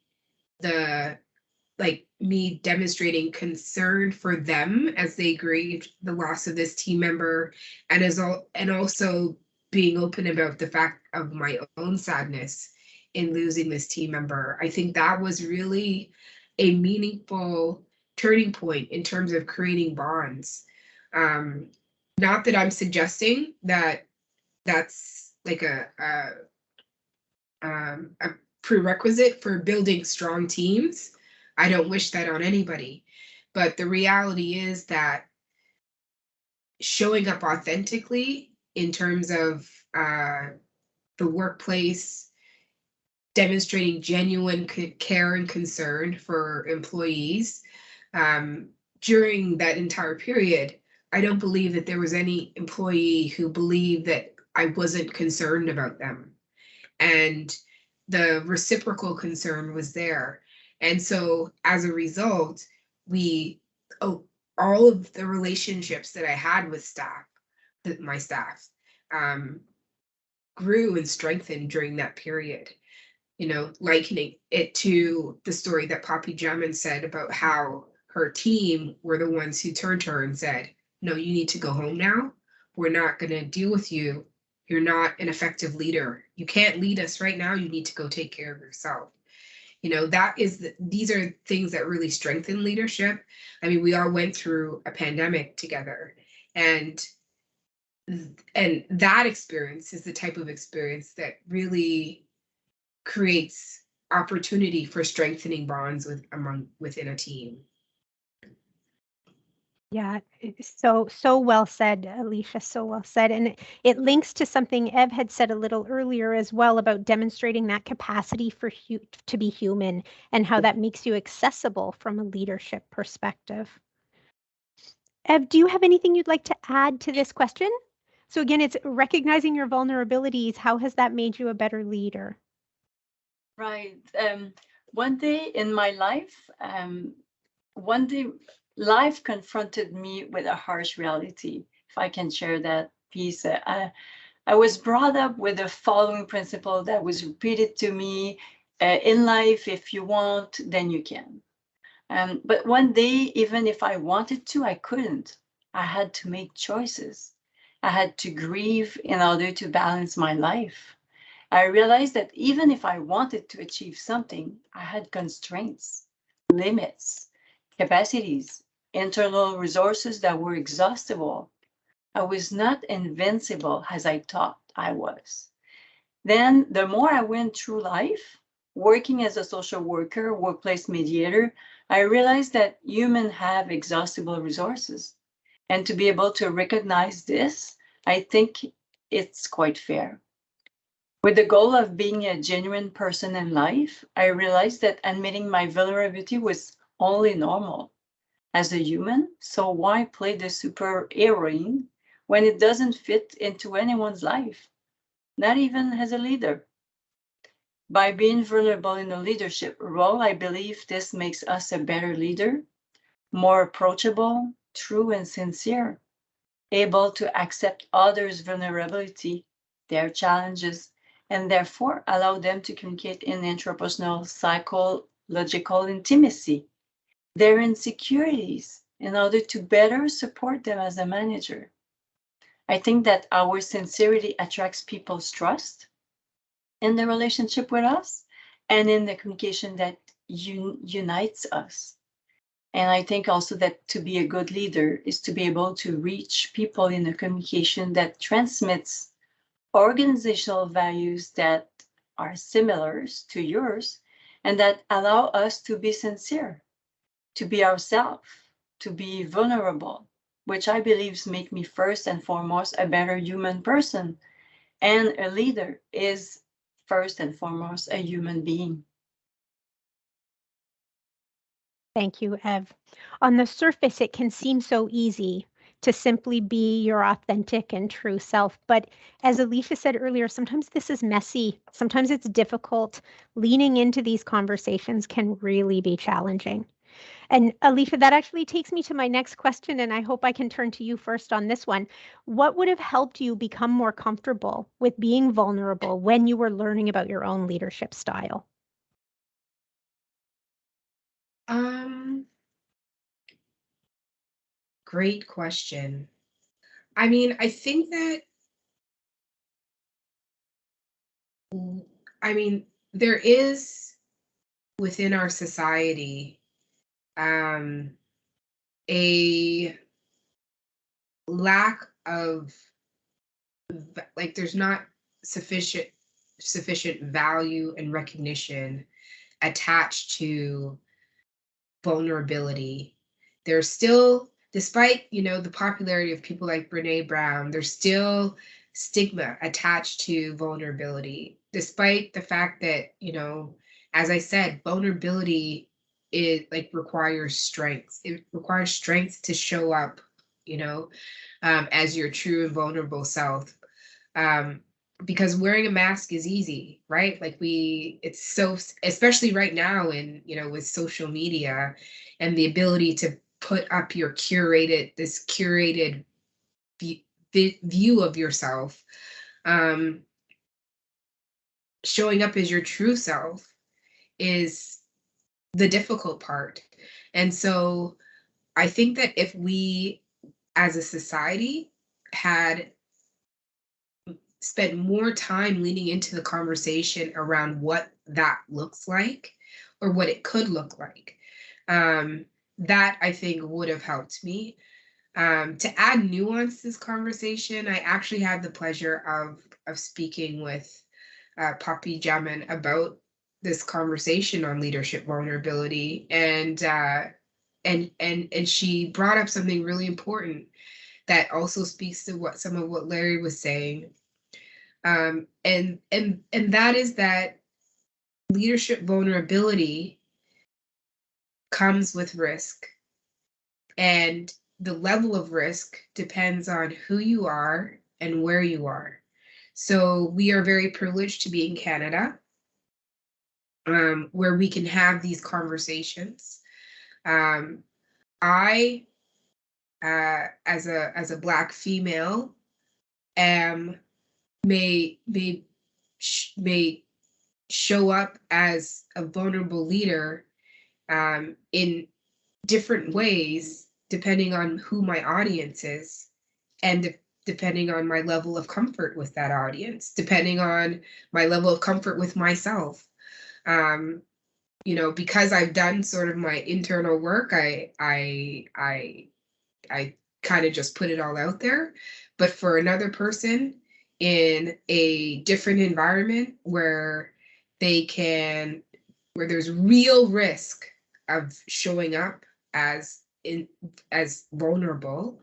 me demonstrating concern for them as they grieved the loss of this team member, and also being open about the fact of my own sadness in losing this team member. I think that was really a meaningful turning point in terms of creating bonds. Not that I'm suggesting that that's like a prerequisite for building strong teams. I don't wish that on anybody, but the reality is that showing up authentically in terms of the workplace, demonstrating genuine care and concern for employees during that entire period, I don't believe that there was any employee who believed that I wasn't concerned about them. And the reciprocal concern was there. And so as a result, all of the relationships that I had with my staff, grew and strengthened during that period. You know, likening it to the story that Poppy Drummond said about how her team were the ones who turned to her and said, no, you need to go home now. we're not going to deal with you. You're not an effective leader. You can't lead us right now. You need to go take care of yourself. You know, these are things that really strengthen leadership. I mean, we all went through a pandemic together, and that experience is the type of experience that really creates opportunity for strengthening bonds within a team. Yeah, so well said, Alicia, so well said. And it links to something Ev had said a little earlier as well about demonstrating that capacity to be human and how that makes you accessible from a leadership perspective. Ev, do you have anything you'd like to add to this question? So again, it's recognizing your vulnerabilities. How has that made you a better leader? Right. One day in my life, one day life confronted me with a harsh reality, if I can share that piece. I was brought up with the following principle that was repeated to me in life: if you want, then you can. But one day, even if I wanted to, I couldn't. I had to make choices. I had to grieve in order to balance my life. I realized that even if I wanted to achieve something, I had constraints, limits, capacities, internal resources that were exhaustible. I was not invincible as I thought I was. Then, the more I went through life, working as a social worker, workplace mediator, I realized that humans have exhaustible resources. And to be able to recognize this, I think it's quite fair. With the goal of being a genuine person in life, I realized that admitting my vulnerability was only normal as a human. So why play the superheroine when it doesn't fit into anyone's life, not even as a leader? By being vulnerable in a leadership role, I believe this makes us a better leader, more approachable, true, and sincere, able to accept others' vulnerability, their challenges, and therefore allow them to communicate in interpersonal psychological intimacy, their insecurities, in order to better support them as a manager. I think that our sincerity attracts people's trust in the relationship with us and in the communication that unites us. And I think also that to be a good leader is to be able to reach people in a communication that transmits organizational values that are similar to yours and that allow us to be sincere, to be ourselves, to be vulnerable, which I believe make me first and foremost a better human person. And a leader is first and foremost a human being. Thank you, Ev. On the surface, it can seem so easy to simply be your authentic and true self. But as Alicia said earlier, sometimes this is messy. Sometimes it's difficult. Leaning into these conversations can really be challenging. And Alicia, that actually takes me to my next question, and I hope I can turn to you first on this one. What would have helped you become more comfortable with being vulnerable when you were learning about your own leadership style? Great question. I mean, I think that, there is within our society a lack of, like, there's not sufficient value and recognition attached to vulnerability. There's still, despite, the popularity of people like Brene Brown, there's still stigma attached to vulnerability, despite the fact that, as I said, vulnerability requires strength. It requires strength to show up, as your true and vulnerable self. Because wearing a mask is easy, right? It's so, especially right now with social media and the ability to put up your curated view of yourself, showing up as your true self is the difficult part. And so I think that if we, as a society, had spent more time leaning into the conversation around what that looks like or what it could look like. That I think would have helped me. To add nuance to this conversation, I actually had the pleasure of speaking with Poppy Jamin about this conversation on leadership vulnerability, and she brought up something really important that also speaks to some of what Larry was saying, and that is that leadership vulnerability comes with risk, and the level of risk depends on who you are and where you are. So we are very privileged to be in Canada, where we can have these conversations. I, as a Black female, may show up as a vulnerable leader in different ways, depending on who my audience is, and depending on my level of comfort with that audience, depending on my level of comfort with myself. You know, because I've done sort of my internal work, I kind of just put it all out there. But for another person in a different environment where where there's real risk of showing up as vulnerable,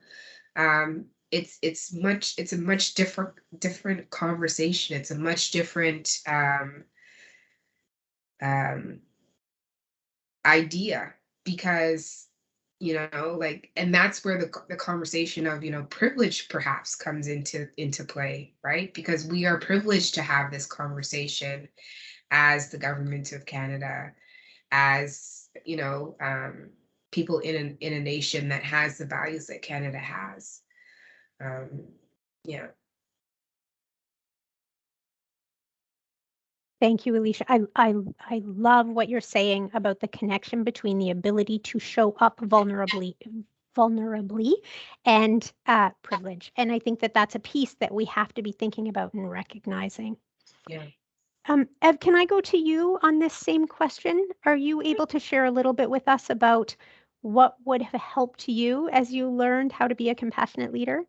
it's a much different conversation. It's a much different idea, because, you know, like, and that's where the conversation of, you know, privilege perhaps comes into play, right? Because we are privileged to have this conversation as the government of Canada, as, you know, people in a nation that has the values that Canada has. Yeah. Thank you, Alicia. I love what you're saying about the connection between the ability to show up vulnerably and privilege. And I think that that's a piece that we have to be thinking about and recognizing. Yeah. Ev, can I go to you on this same question? Are you able to share a little bit with us about what would have helped you as you learned how to be a compassionate leader?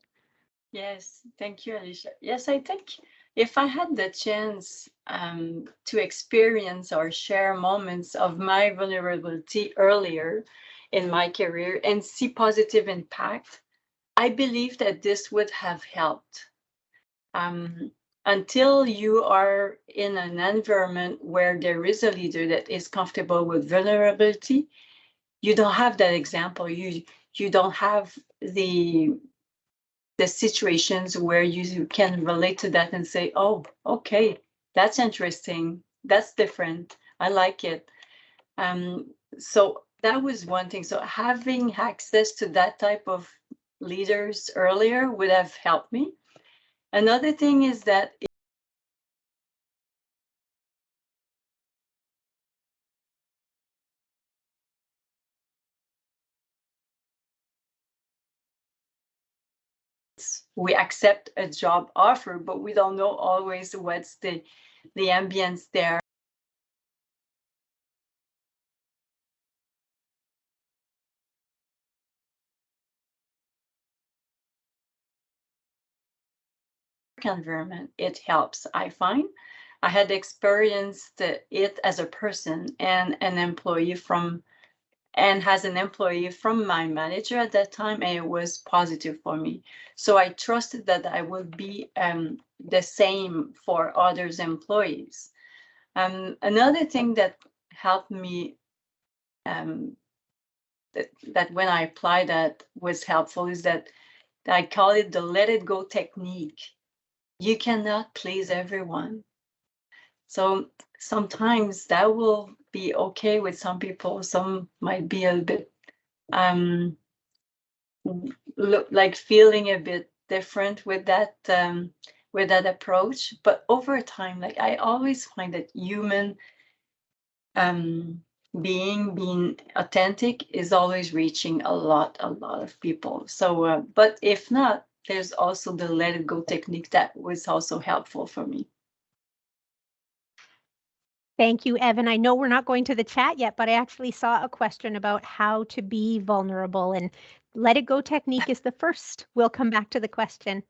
Yes, thank you, Alicia. Yes, I think if I had the chance to experience or share moments of my vulnerability earlier in my career and see positive impact, I believe that this would have helped. Until you are in an environment where there is a leader that is comfortable with vulnerability, you don't have that example. You don't have the situations where you can relate to that and say, oh, okay, that's interesting. That's different. I like it. So that was one thing. So having access to that type of leaders earlier would have helped me. Another thing is that we accept a job offer, but we don't know always what's the ambience there. Environment, it helps, I find. I had experienced it as a person and an employee as an employee from my manager at that time, and it was positive for me. So I trusted that I would be the same for others employees. Another thing that helped me, that when I applied that was helpful, is that I call it the let it go technique. You cannot please everyone. So sometimes that will be okay with some people. Some might be a bit look like feeling a bit different with that approach. But over time, like I always find that human being authentic is always reaching a lot of people. So but if not, there's also the let it go technique that was also helpful for me. Thank you, Evan. I know we're not going to the chat yet, but I actually saw a question about how to be vulnerable, and let it go technique is the first. We'll come back to the question.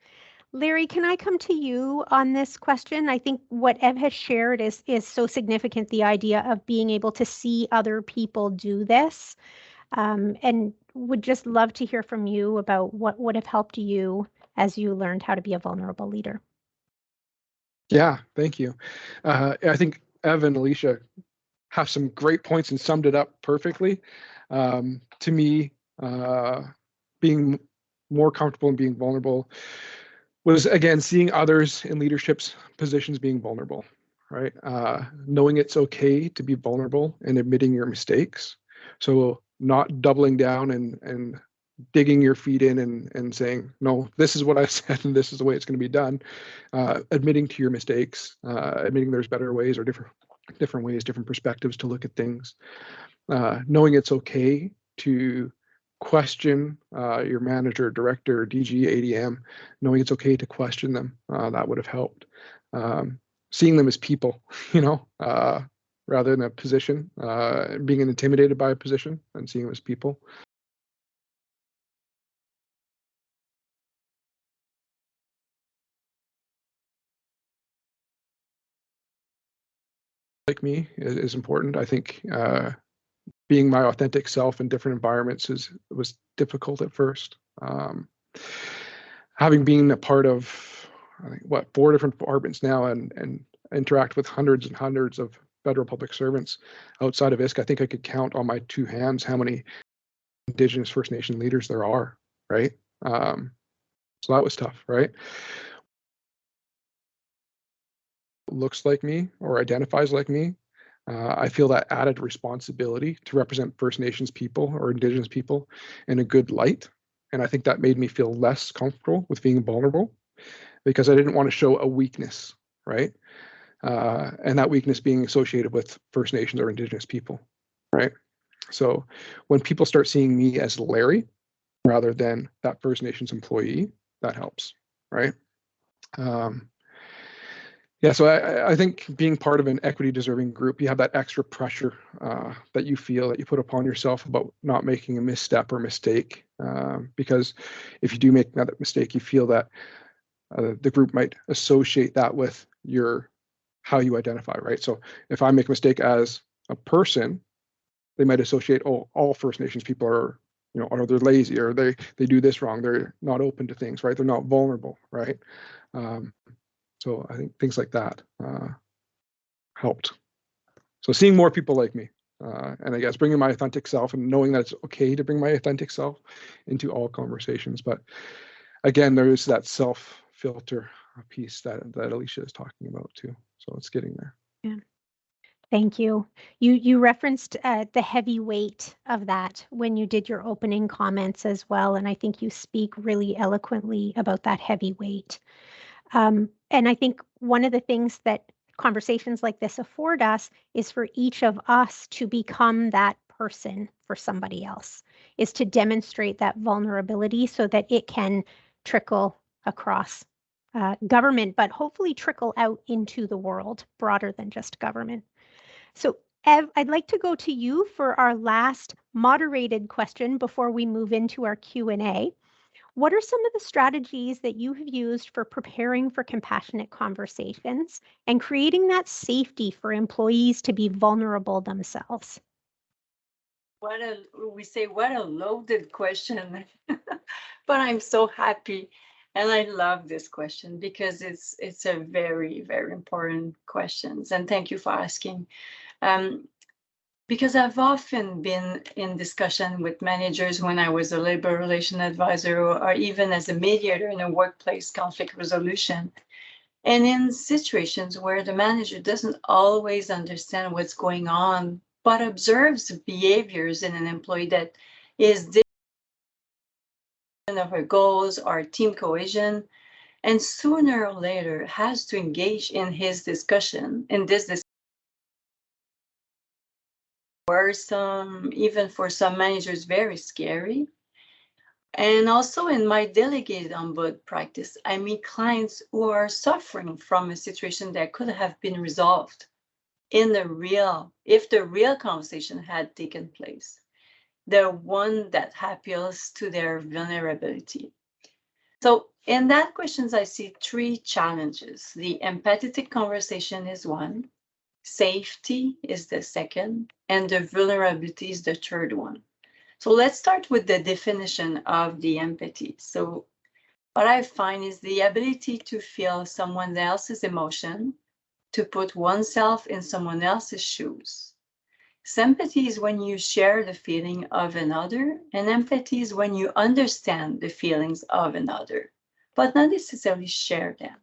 Larry, can I come to you on this question? I think what Ev has shared is so significant, the idea of being able to see other people do this, and would just love to hear from you about what would have helped you as you learned how to be a vulnerable leader. Yeah, thank you. I think Ev and Alicia have some great points and summed it up perfectly. To me, being more comfortable and being vulnerable was, again, seeing others in leadership's positions being vulnerable, right? Knowing it's okay to be vulnerable and admitting your mistakes. So not doubling down and digging your feet in and saying, no, this is what I said and this is the way it's going to be done. Admitting to your mistakes, admitting there's better ways or different ways, different perspectives to look at things. Knowing it's okay to question your manager, director, DG, ADM, knowing it's okay to question them, that would have helped. Seeing them as people, rather than a position, being intimidated by a position and seeing them as people. Like me is important. I think being my authentic self in different environments was difficult at first. Having been a part of, I think, 4 different departments now and interact with hundreds and hundreds of federal public servants outside of ISC, I think I could count on my 2 hands how many Indigenous First Nation leaders there are, right? So that was tough, right? Looks like me or identifies like me, I feel that added responsibility to represent First Nations people or Indigenous people in a good light. And I think that made me feel less comfortable with being vulnerable because I didn't want to show a weakness, right? And that weakness being associated with First Nations or Indigenous people, right? So when people start seeing me as Larry rather than that First Nations employee, that helps, right? Yeah, so I think being part of an equity deserving group, you have that extra pressure that you feel that you put upon yourself about not making a misstep or mistake. Because if you do make that mistake, you feel that the group might associate that with how you identify, right? So if I make a mistake as a person, they might associate, oh, all First Nations people are, or they're lazy, or they do this wrong, they're not open to things, right? They're not vulnerable, right? So I think things like that helped. So seeing more people like me, and I guess bringing my authentic self and knowing that it's okay to bring my authentic self into all conversations. But again, there is that self-filter piece that Alicia is talking about too. So it's getting there. Yeah. Thank you. You referenced the heavy weight of that when you did your opening comments as well. And I think you speak really eloquently about that heavy weight. And I think one of the things that conversations like this afford us is for each of us to become that person for somebody else, is to demonstrate that vulnerability so that it can trickle across government, but hopefully trickle out into the world broader than just government. So Ev, I'd like to go to you for our last moderated question before we move into our Q&A. What are some of the strategies that you have used for preparing for compassionate conversations and creating that safety for employees to be vulnerable themselves? What a loaded question, but I'm so happy. And I love this question because it's a very, very important question. And thank you for asking. Because I've often been in discussion with managers when I was a labor relation advisor or even as a mediator in a workplace conflict resolution. And in situations where the manager doesn't always understand what's going on, but observes behaviors in an employee that is different of her goals or team cohesion, and sooner or later has to engage in this discussion, were even for some managers very scary. And also in my delegated ombud practice, I meet clients who are suffering from a situation that could have been resolved in the real, if the real conversation had taken place, the one that appeals to their vulnerability. So in that questions, I see three challenges. The empathetic conversation is one, safety is the second, and the vulnerability is the third one. So let's start with the definition of the empathy. So what I find is the ability to feel someone else's emotion, to put oneself in someone else's shoes. Sympathy is when you share the feeling of another, and empathy is when you understand the feelings of another, but not necessarily share them.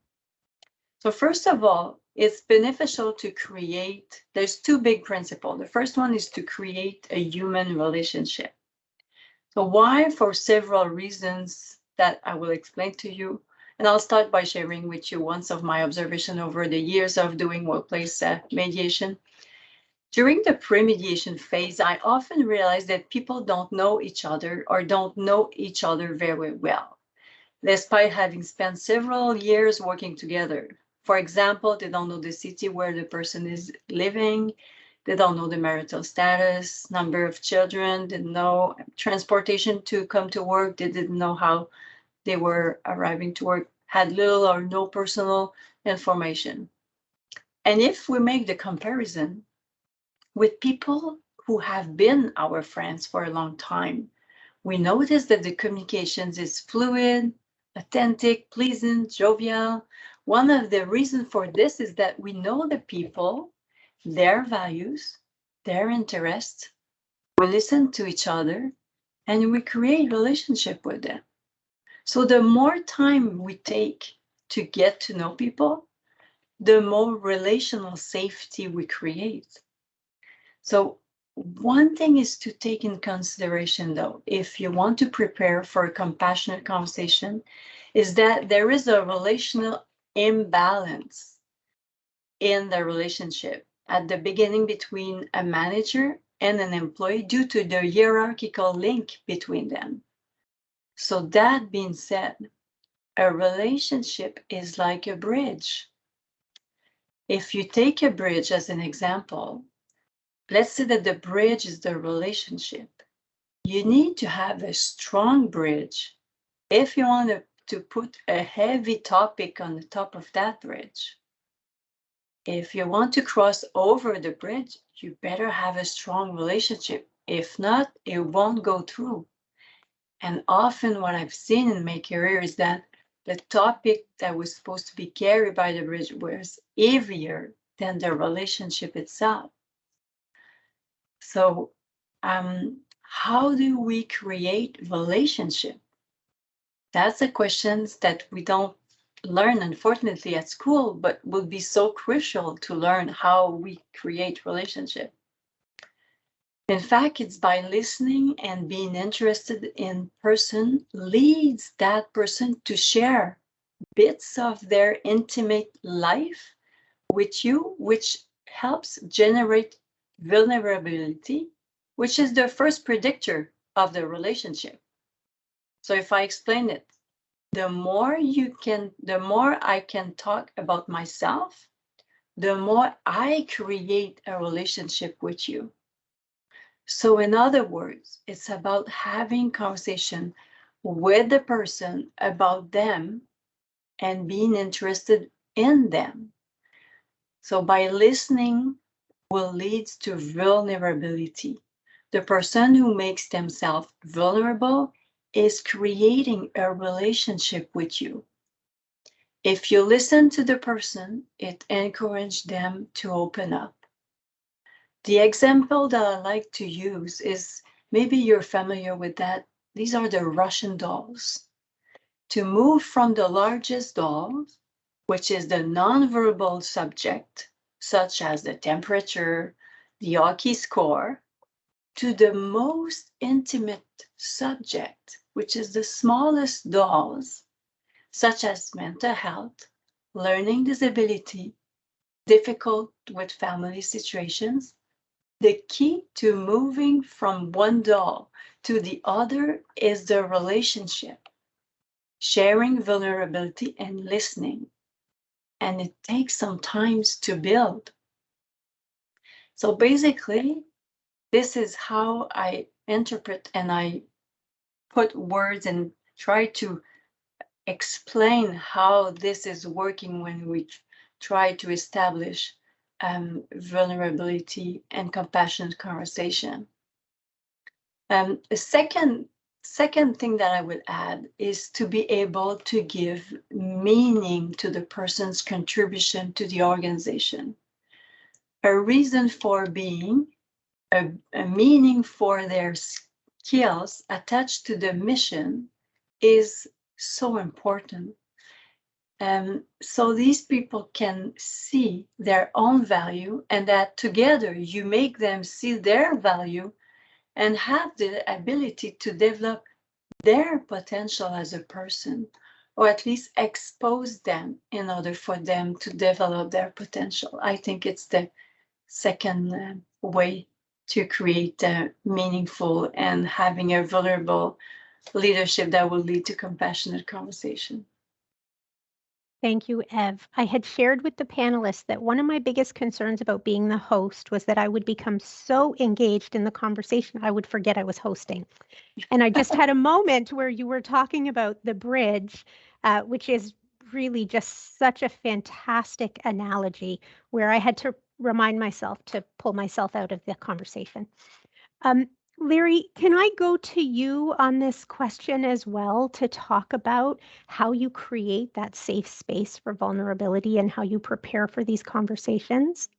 So first of all, it's beneficial to create, there's two big principles. The first one is to create a human relationship. So why? For several reasons that I will explain to you. And I'll start by sharing with you one of my observations over the years of doing workplace mediation. During the pre-mediation phase, I often realize that people don't know each other or don't know each other very well, despite having spent several years working together. For example, they don't know the city where the person is living. They don't know the marital status, number of children, didn't know transportation to come to work. They didn't know how they were arriving to work, had little or no personal information. And if we make the comparison with people who have been our friends for a long time, we notice that the communications is fluid, authentic, pleasant, jovial. One of the reasons for this is that we know the people, their values, their interests. We listen to each other and we create relationship with them. So the more time we take to get to know people, the more relational safety we create. So one thing is to take in consideration, though, if you want to prepare for a compassionate conversation, is that there is a relational imbalance in the relationship at the beginning between a manager and an employee due to the hierarchical link between them. So that being said, a relationship is like a bridge. If you take a bridge as an example, let's say that the bridge is the relationship. You need to have a strong bridge if you want to put a heavy topic on the top of that bridge. If you want to cross over the bridge, you better have a strong relationship. If not, it won't go through. And often what I've seen in my career is that the topic that was supposed to be carried by the bridge was heavier than the relationship itself. So how do we create relationship? That's a question that we don't learn, unfortunately, at school, but would be so crucial to learn how we create relationship. In fact, it's by listening and being interested in person leads that person to share bits of their intimate life with you, which helps generate vulnerability, which is the first predictor of the relationship. So if I explain it, the more I can talk about myself, the more I create a relationship with you. So in other words, it's about having conversation with the person about them and being interested in them. So by listening will lead to vulnerability. The person who makes themselves vulnerable is creating a relationship with you. If you listen to the person, it encourages them to open up. The example that I like to use is, maybe you're familiar with that. These are the Russian dolls. To move from the largest doll, which is the nonverbal subject, such as the temperature, the hockey score, to the most intimate subject, which is the smallest dolls, such as mental health, learning disability, difficult with family situations. The key to moving from one doll to the other is the relationship, sharing vulnerability and listening. And it takes some time to build. So basically, this is how I interpret and I put words and try to explain how this is working when we try to establish vulnerability and compassionate conversation. The second thing that I would add is to be able to give meaning to the person's contribution to the organization. A reason for being, a meaning for their skills attached to the mission is so important. So these people can see their own value, and that together you make them see their value and have the ability to develop their potential as a person, or at least expose them in order for them to develop their potential. I think it's the second way to create meaningful and having a vulnerable leadership that will lead to compassionate conversation. Thank you, Ev. I had shared with the panelists that one of my biggest concerns about being the host was that I would become so engaged in the conversation, I would forget I was hosting. And I just had a moment where you were talking about the bridge, which is really just such a fantastic analogy, where I had to remind myself to pull myself out of the conversation. Larry, can I go to you on this question as well to talk about how you create that safe space for vulnerability and how you prepare for these conversations?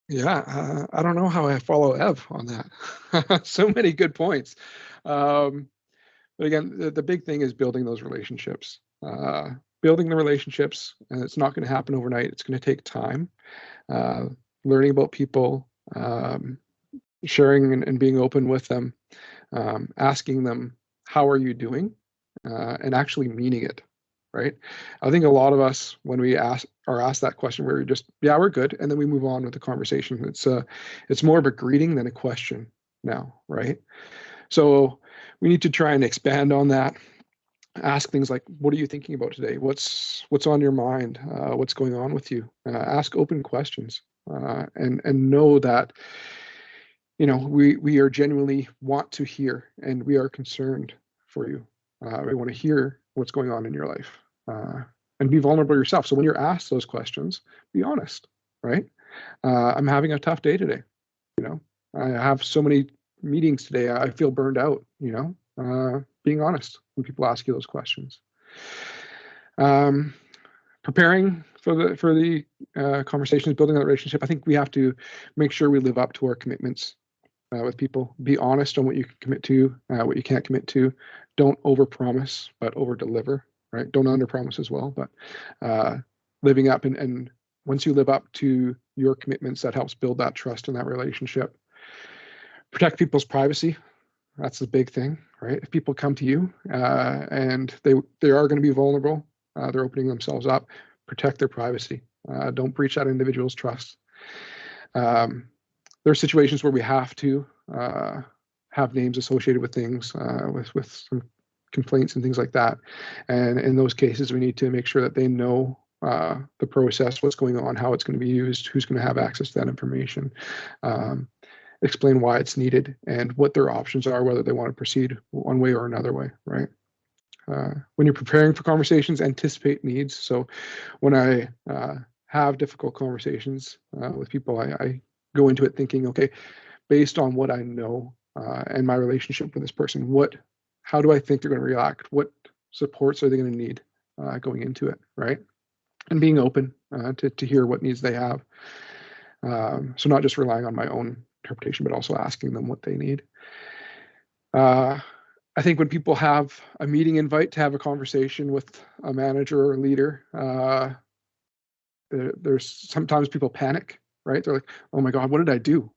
Yeah, I don't know how I follow Ev on that. So many good points. But again, the big thing is building those relationships. Building the relationships, and it's not going to happen overnight. It's going to take time. Learning about people, sharing and being open with them, asking them, how are you doing? And actually meaning it, right? I think a lot of us, when we are asked that question, we're just, yeah, we're good. And then we move on with the conversation. It's more of a greeting than a question now, right? So we need to try and expand on that. Ask things like, what are you thinking about today? What's on your mind? What's going on with you? Ask open questions, and know that, you know, we are genuinely want to hear, and we are concerned for you. We want to hear what's going on in your life, and be vulnerable yourself. So when you're asked those questions, be honest, right? I'm having a tough day today. You know, I have so many meetings today. I feel burned out, you know, being honest when people ask you those questions. Preparing for the conversations, building that relationship. I think we have to make sure we live up to our commitments with people. Be honest on what you can commit to, what you can't commit to. Don't overpromise, but over-deliver, right? Don't under-promise as well, but living up, and once you live up to your commitments, that helps build that trust in that relationship. Protect people's privacy. That's the big thing, right? If people come to you and they are going to be vulnerable, they're opening themselves up, protect their privacy. Don't breach that individual's trust. There are situations where we have to have names associated with things, with some complaints and things like that. And in those cases, we need to make sure that they know the process, what's going on, how it's going to be used, who's going to have access to that information. Explain why it's needed and what their options are, whether they want to proceed one way or another way, right? When you're preparing for conversations, anticipate needs. So when I have difficult conversations with people, I go into it thinking, okay, based on what I know and my relationship with this person, how do I think they're going to react? What supports are they going to need going into it, right? And being open to hear what needs they have. So not just relying on my own interpretation, but also asking them what they need. I think when people have a meeting invite to have a conversation with a manager or a leader, there's sometimes people panic, right? They're like, oh my God, what did I do?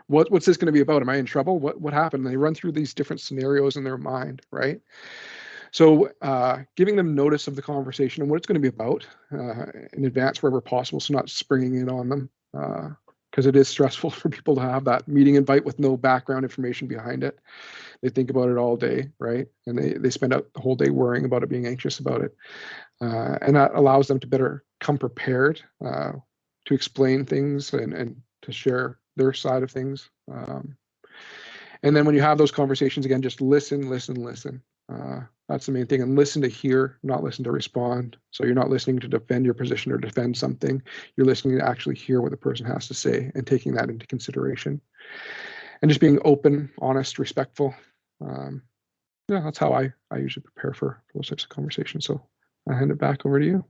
What's this going to be about? Am I in trouble? What happened? And they run through these different scenarios in their mind, right? So giving them notice of the conversation and what it's going to be about in advance wherever possible, so not springing it on them because it is stressful for people to have that meeting invite with no background information behind it. They think about it all day, right? And they spend out the whole day worrying about it, being anxious about it. And that allows them to better come prepared to explain things and to share their side of things. And then when you have those conversations, again, just listen. That's the main thing. And listen to hear, not listen to respond. So you're not listening to defend your position or defend something. You're listening to actually hear what the person has to say and taking that into consideration. And just being open, honest, respectful. Yeah, that's how I usually prepare for those types of conversations. So I hand it back over to you.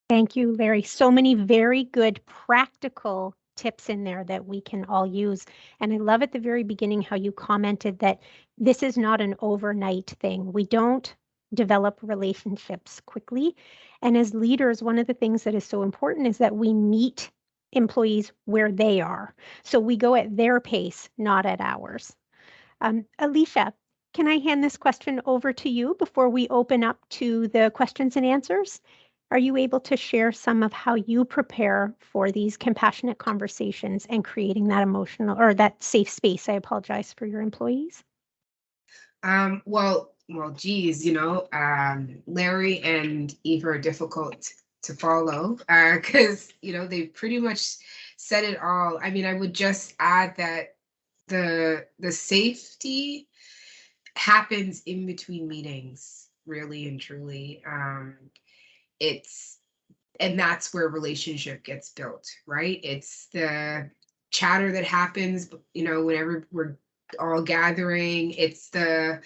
Thank you, Larry. So many very good practical tips in there that we can all use. And I love at the very beginning how you commented that this is not an overnight thing. We don't develop relationships quickly. And as leaders, one of the things that is so important is that we meet employees where they are. So we go at their pace, not at ours. Alicia, can I hand this question over to you before we open up to the questions and answers? Are you able to share some of how you prepare for these compassionate conversations and creating that emotional or that safe space? I apologize, for your employees. Well, geez, Larry and Eva are difficult to follow because, they pretty much said it all. I mean, I would just add that the safety happens in between meetings, really and truly. And that's where relationship gets built, right? It's the chatter that happens, whenever we're all gathering. It's the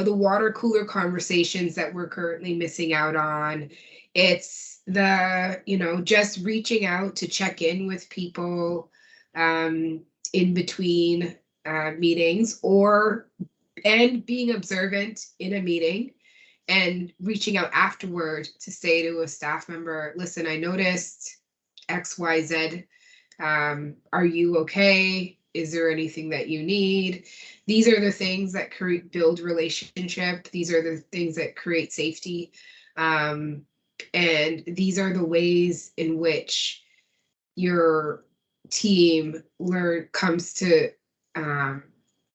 water cooler conversations that we're currently missing out on. It's the, just reaching out to check in with people in between meetings, and being observant in a meeting and reaching out afterward to say to a staff member, listen, I noticed XYZ. Are you okay? Is there anything that you need? These are the things that build relationship. These are the things that create safety. And these are the ways in which your team comes to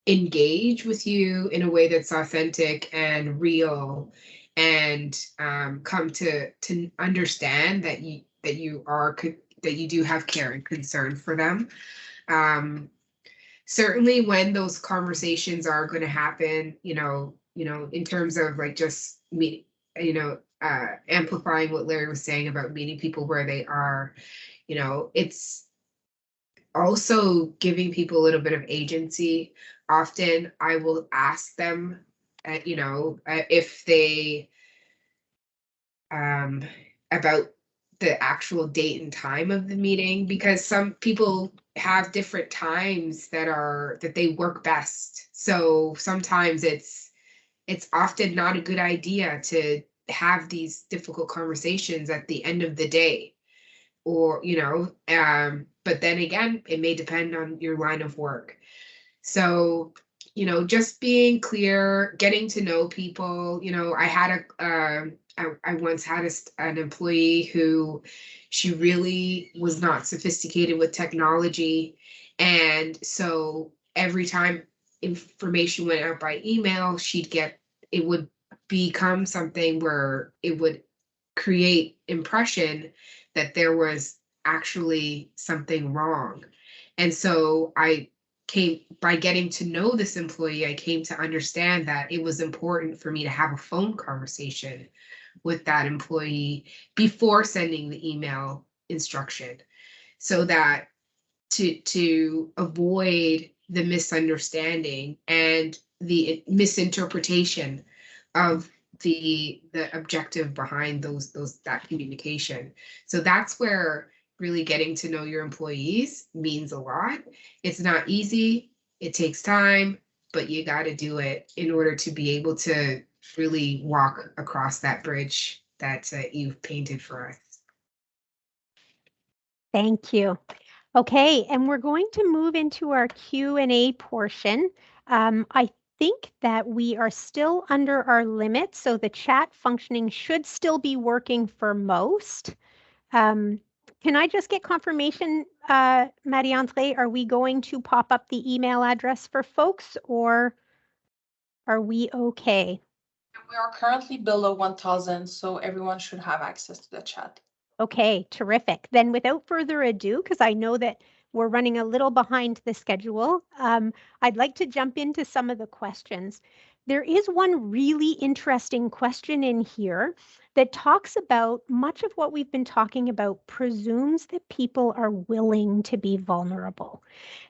engage with you in a way that's authentic and real, and come to understand that you do have care and concern for them. Certainly when those conversations are going to happen, in terms of like just meeting, amplifying what Larry was saying about meeting people where they are, it's also giving people a little bit of agency. Often I will ask them, if they, about the actual date and time of the meeting, because some people have different times that they work best. So sometimes it's often not a good idea to have these difficult conversations at the end of the day, or, but then again, it may depend on your line of work. So, just being clear, getting to know people. I had I once had an employee who, she really was not sophisticated with technology. And so every time information went out by email, it would become something where it would create impression that there was actually something wrong. And so by getting to know this employee, I came to understand that it was important for me to have a phone conversation with that employee before sending the email instruction, so that to avoid the misunderstanding and the misinterpretation of the objective behind that communication. So that's where really getting to know your employees means a lot. It's not easy, it takes time, but you got to do it in order to be able to really walk across that bridge that you've painted for us. Thank you. Okay, and we're going to move into our Q&A portion. I think that we are still under our limit, so the chat functioning should still be working for most. Can I just get confirmation, Marie-André, are we going to pop up the email address for folks, or are we okay? We are currently below 1,000, so everyone should have access to the chat. Okay, terrific. Then without further ado, because I know that we're running a little behind the schedule, I'd like to jump into some of the questions. There is one really interesting question in here that talks about much of what we've been talking about presumes that people are willing to be vulnerable,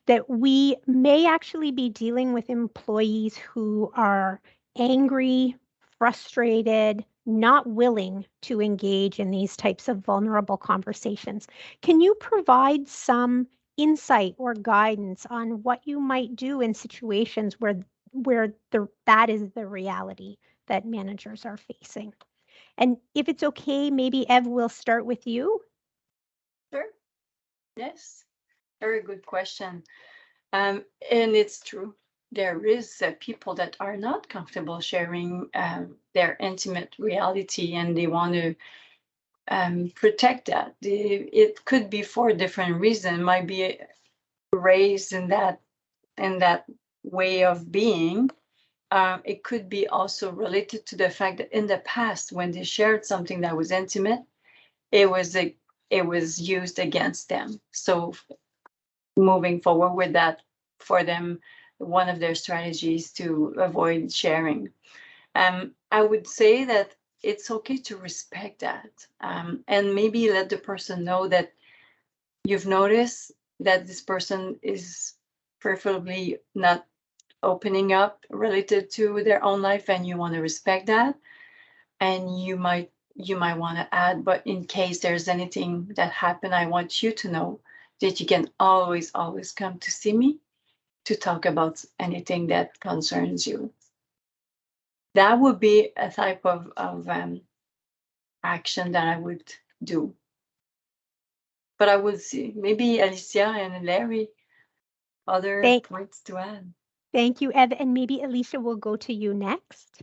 that we may actually be dealing with employees who are angry, frustrated, not willing to engage in these types of vulnerable conversations. Can you provide some insight or guidance on what you might do in situations where that is the reality that managers are facing? And if it's okay, maybe Ev, we'll start with you. Sure. Yes. Very good question. And it's true. There is people that are not comfortable sharing their intimate reality, and they want to protect that. It could be for different reasons. Might be raised in that way of being. It could be also related to the fact that in the past, when they shared something that was intimate, it was used against them. So moving forward with that, for them, one of their strategies to avoid sharing. I would say that it's okay to respect that, and maybe let the person know that you've noticed that this person is preferably not opening up related to their own life, and you want to respect that. And you might want to add, but in case there's anything that happened, I want you to know that you can always come to see me to talk about anything that concerns you. That would be a type of action that I would do. But I would see maybe Alicia and Larry, other points to add. Thank you, Ev, and maybe Alicia will go to you next.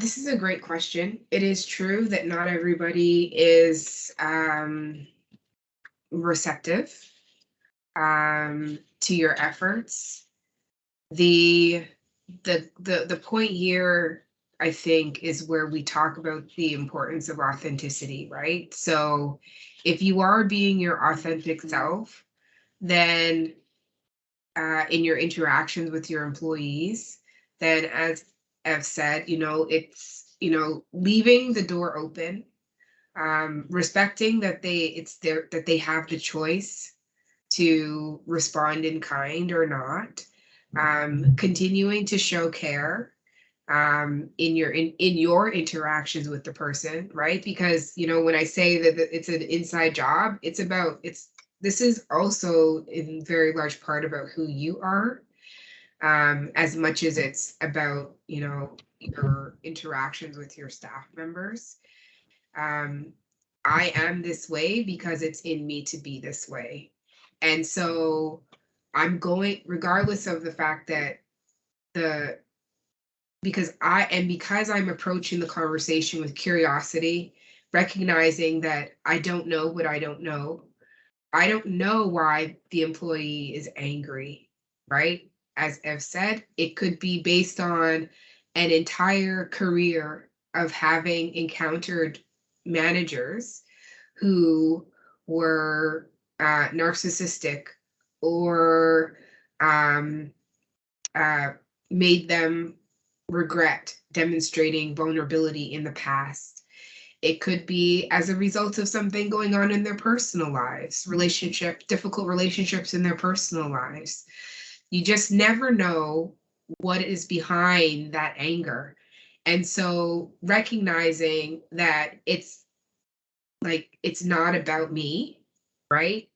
This is a great question. It is true that not everybody is receptive to your efforts. The point here, I think, is where we talk about the importance of authenticity, right? So if you are being your authentic self, then in your interactions with your employees, then as I've said, it's, leaving the door open, respecting that that they have the choice to respond in kind or not, continuing to show care in your interactions with the person, right? Because when I say that it's an inside job, this is also in very large part about who you are, as much as it's about your interactions with your staff members. I am this way because it's in me to be this way. And so I'm going, regardless of the fact that because I'm approaching the conversation with curiosity, recognizing that I don't know what I don't know. I don't know why the employee is angry, right? As Ev said, it could be based on an entire career of having encountered managers who were narcissistic or made them regret demonstrating vulnerability in the past. It could be as a result of something going on in their personal lives, difficult relationships in their personal lives. You just never know what is behind that anger. And so recognizing that it's not about me, right?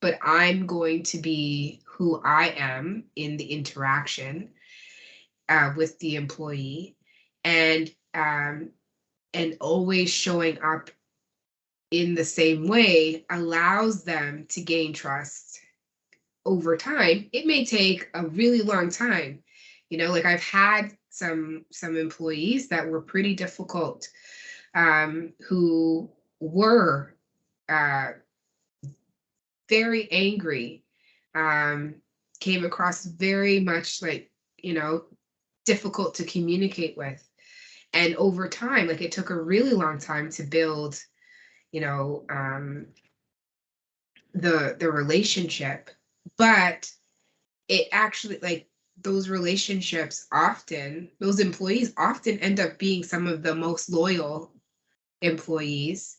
But I'm going to be who I am in the interaction with the employee, and always showing up in the same way allows them to gain trust over time. It may take a really long time. I've had some employees that were pretty difficult who were very angry, came across very much like, difficult to communicate with. And over time, like it took a really long time to build, the relationship, but it actually, like, those relationships often, those employees often end up being some of the most loyal employees,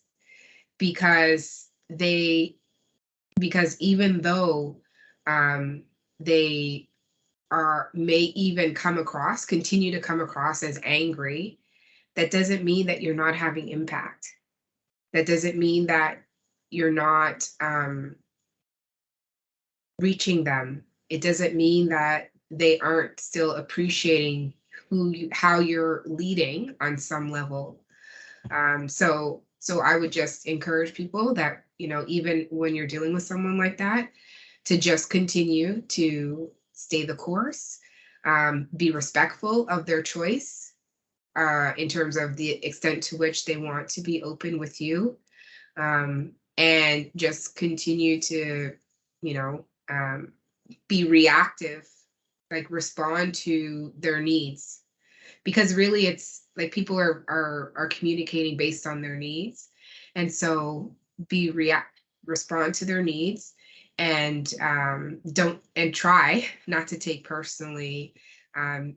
because even though they may even continue to come across as angry, that doesn't mean that you're not having impact. That doesn't mean that you're not reaching them. It doesn't mean that they aren't still appreciating how you're leading on some level. So I would just encourage people that, even when you're dealing with someone like that, to just continue to stay the course, be respectful of their choice in terms of the extent to which they want to be open with you, and just continue to, be reactive, like respond to their needs, because really it's like people are communicating based on their needs, and so respond to their needs, and try not to take personally a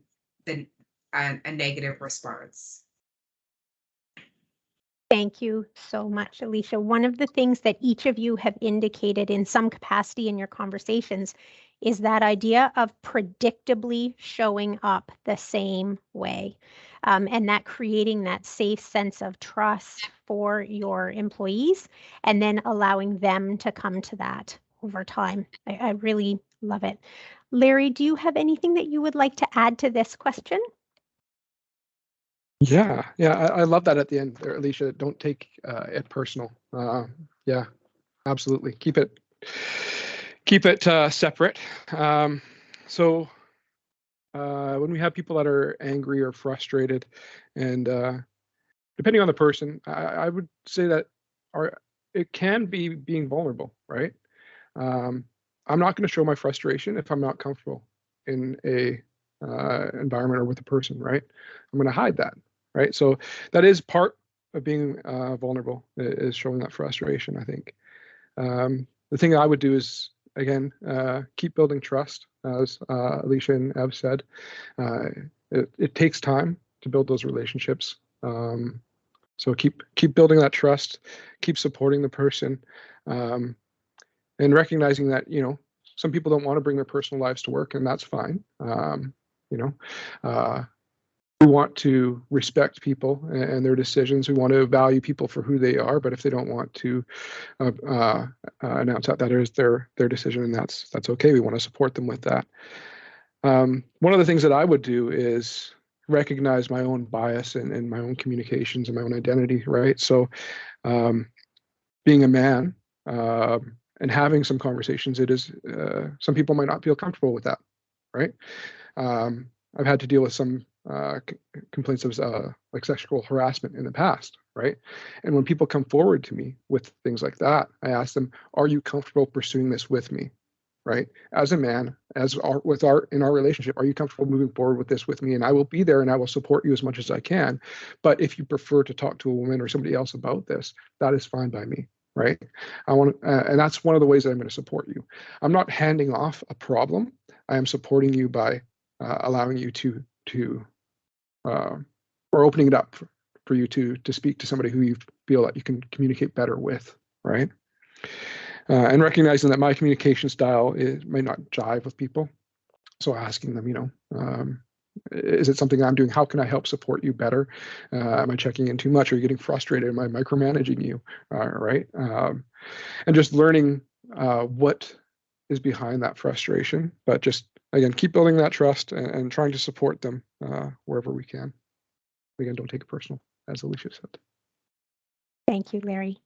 negative response. Thank you so much, Alicia. One of the things that each of you have indicated in some capacity in your conversations is that idea of predictably showing up the same way, and that creating that safe sense of trust for your employees, and then allowing them to come to that over time. I really love it. Larry, do you have anything that you would like to add to this question? Yeah, I love that at the end there, Alicia. Don't take it personal. Yeah, absolutely. Keep it separate. So when we have people that are angry or frustrated, and depending on the person, I would say that it can be being vulnerable, right? I'm not going to show my frustration if I'm not comfortable in a environment or with a person, right? I'm going to hide that, right? So that is part of being vulnerable, is showing that frustration, I think. The thing I would do is, again, keep building trust, as Alicia and Ev said. It takes time to build those relationships. So keep building that trust, keep supporting the person, and recognizing that, some people don't want to bring their personal lives to work, and that's fine. We want to respect people and their decisions. We want to value people for who they are, but if they don't want to announce that is their decision, and that's okay. We want to support them with that. One of the things that I would do is recognize my own bias and my own communications and my own identity, right? So being a man, and having some conversations, it is some people might not feel comfortable with that, right? I've had to deal with some complaints of like sexual harassment in the past, right? And when people come forward to me with things like that, I ask them, "Are you comfortable pursuing this with me?" Right? As a man, in our relationship, are you comfortable moving forward with this with me? And I will be there and I will support you as much as I can. But if you prefer to talk to a woman or somebody else about this, that is fine by me. Right? And that's one of the ways that I'm going to support you. I'm not handing off a problem. I am supporting you by allowing you to or opening it up for you to speak to somebody who you feel that you can communicate better with, right? And recognizing that my communication style may not jive with people. So asking them, is it something I'm doing? How can I help support you better? Am I checking in too much? Are you getting frustrated? Am I micromanaging you? Right? And just learning what is behind that frustration, but just, again, keep building that trust and trying to support them wherever we can. Again, don't take it personal, as Alicia said. Thank you, Larry.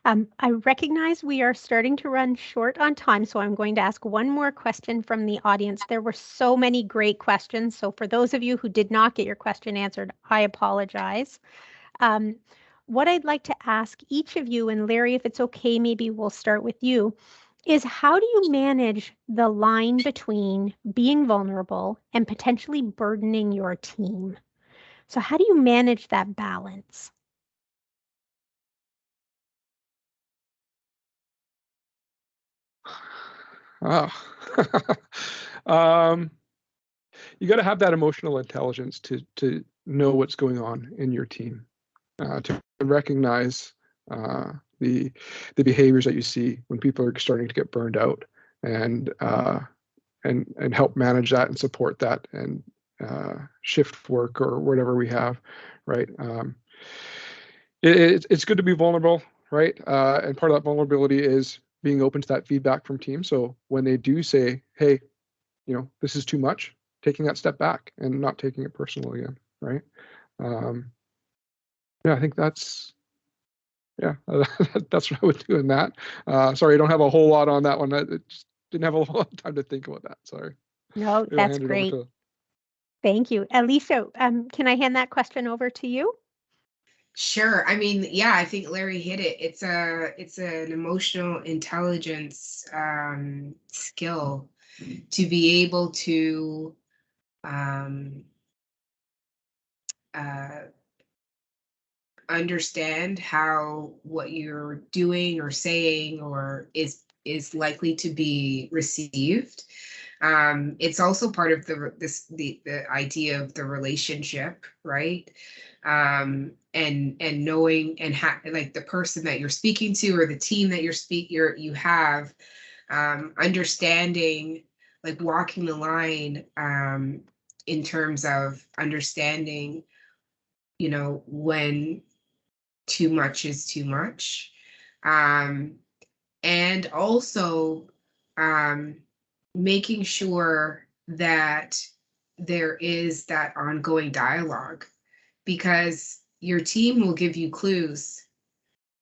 I recognize we are starting to run short on time, so I'm going to ask one more question from the audience. There were so many great questions, so for those of you who did not get your question answered, I apologize. What I'd like to ask each of you, and Larry, if it's okay, maybe we'll start with you, is how do you manage the line between being vulnerable and potentially burdening your team? So how do you manage that balance? You got to have that emotional intelligence to know what's going on in your team, to recognize the behaviors that you see when people are starting to get burned out, and help manage that and support that, and shift work or whatever we have, right? It's good to be vulnerable, right? And part of that vulnerability is being open to that feedback from teams. So when they do say, hey, this is too much, taking that step back and not taking it personally again, right? Yeah, I think that's what I would do in that. Sorry, I don't have a whole lot on that one. I just didn't have a lot of time to think about that. Sorry. No, Maybe that's great. Thank you. Alicia, can I hand that question over to you? Sure. I mean, yeah, I think Larry hit it. It's an emotional intelligence skill to be able to understand how what you're doing or saying or is likely to be received. It's also part of the idea of the relationship, right? And knowing and like the person that you're speaking to or the team that you have, understanding, like walking the line, in terms of understanding, when too much is too much, and also making sure that there is that ongoing dialogue, because your team will give you clues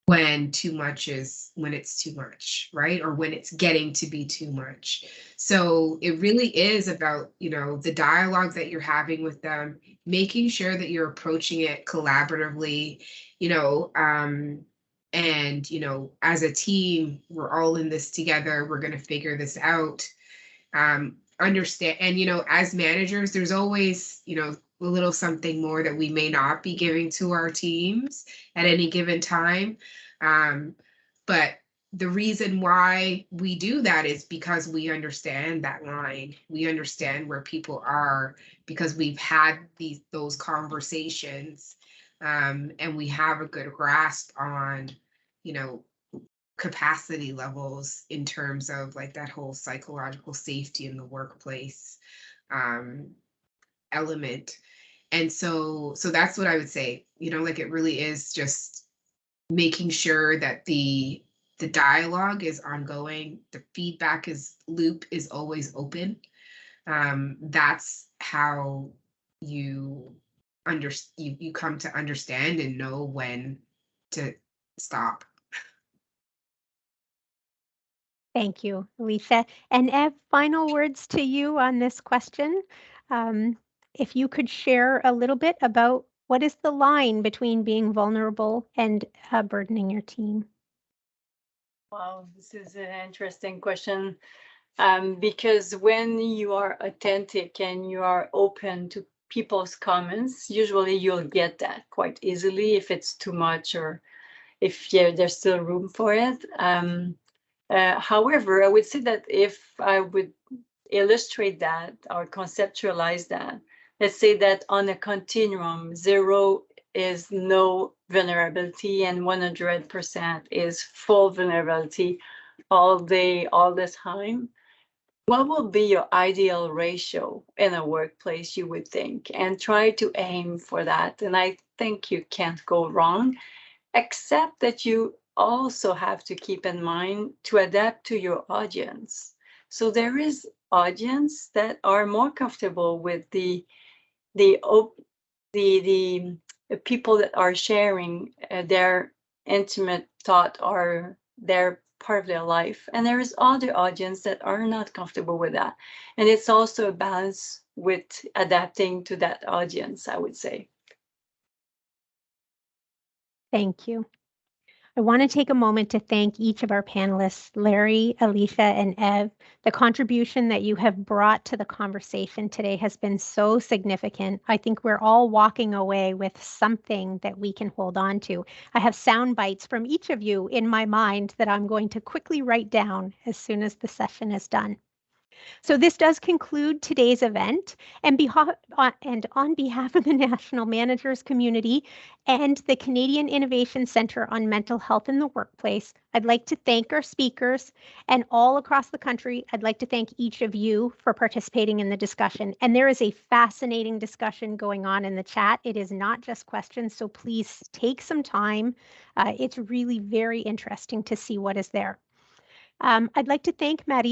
when it's too much, right? Or when it's getting to be too much. So it really is about, the dialogue that you're having with them, making sure that you're approaching it collaboratively, and, as a team, we're all in this together. We're going to figure this out. Understand. And, as managers, there's always, a little something more that we may not be giving to our teams at any given time. But the reason why we do that is because we understand that line. We understand where people are because we've had those conversations, and we have a good grasp on, capacity levels in terms of like that whole psychological safety in the workplace element. And so that's what I would say, like it really is just making sure that the dialogue is ongoing, the feedback loop is always open. That's how you come to understand and know when to stop. Thank you, Alicia. And Ev, final words to you on this question. If you could share a little bit about what is the line between being vulnerable and burdening your team? Wow, this is an interesting question, because when you are authentic and you are open to people's comments, usually you'll get that quite easily if it's too much or if there's still room for it. However, I would say that if I would illustrate that or conceptualize that, let's say that on a continuum, 0 is no vulnerability and 100% is full vulnerability all day, all the time. What will be your ideal ratio in a workplace, you would think, and try to aim for that. And I think you can't go wrong, except that you also have to keep in mind to adapt to your audience. So there is audience that are more comfortable with the people that are sharing their intimate thought or their part of their life, and there is other audience that are not comfortable with that. And it's also a balance with adapting to that audience, I would say. Thank you. I want to take a moment to thank each of our panelists, Larry, Alicia, and Ev. The contribution that you have brought to the conversation today has been so significant. I think we're all walking away with something that we can hold on to. I have sound bites from each of you in my mind that I'm going to quickly write down as soon as the session is done. So this does conclude today's event, and on behalf of the National Managers Community and the Canadian Innovation Centre on Mental Health in the Workplace, I'd like to thank our speakers, and all across the country, I'd like to thank each of you for participating in the discussion. And there is a fascinating discussion going on in the chat. It is not just questions, so please take some time. It's really very interesting to see what is there. I'd like to thank Maddie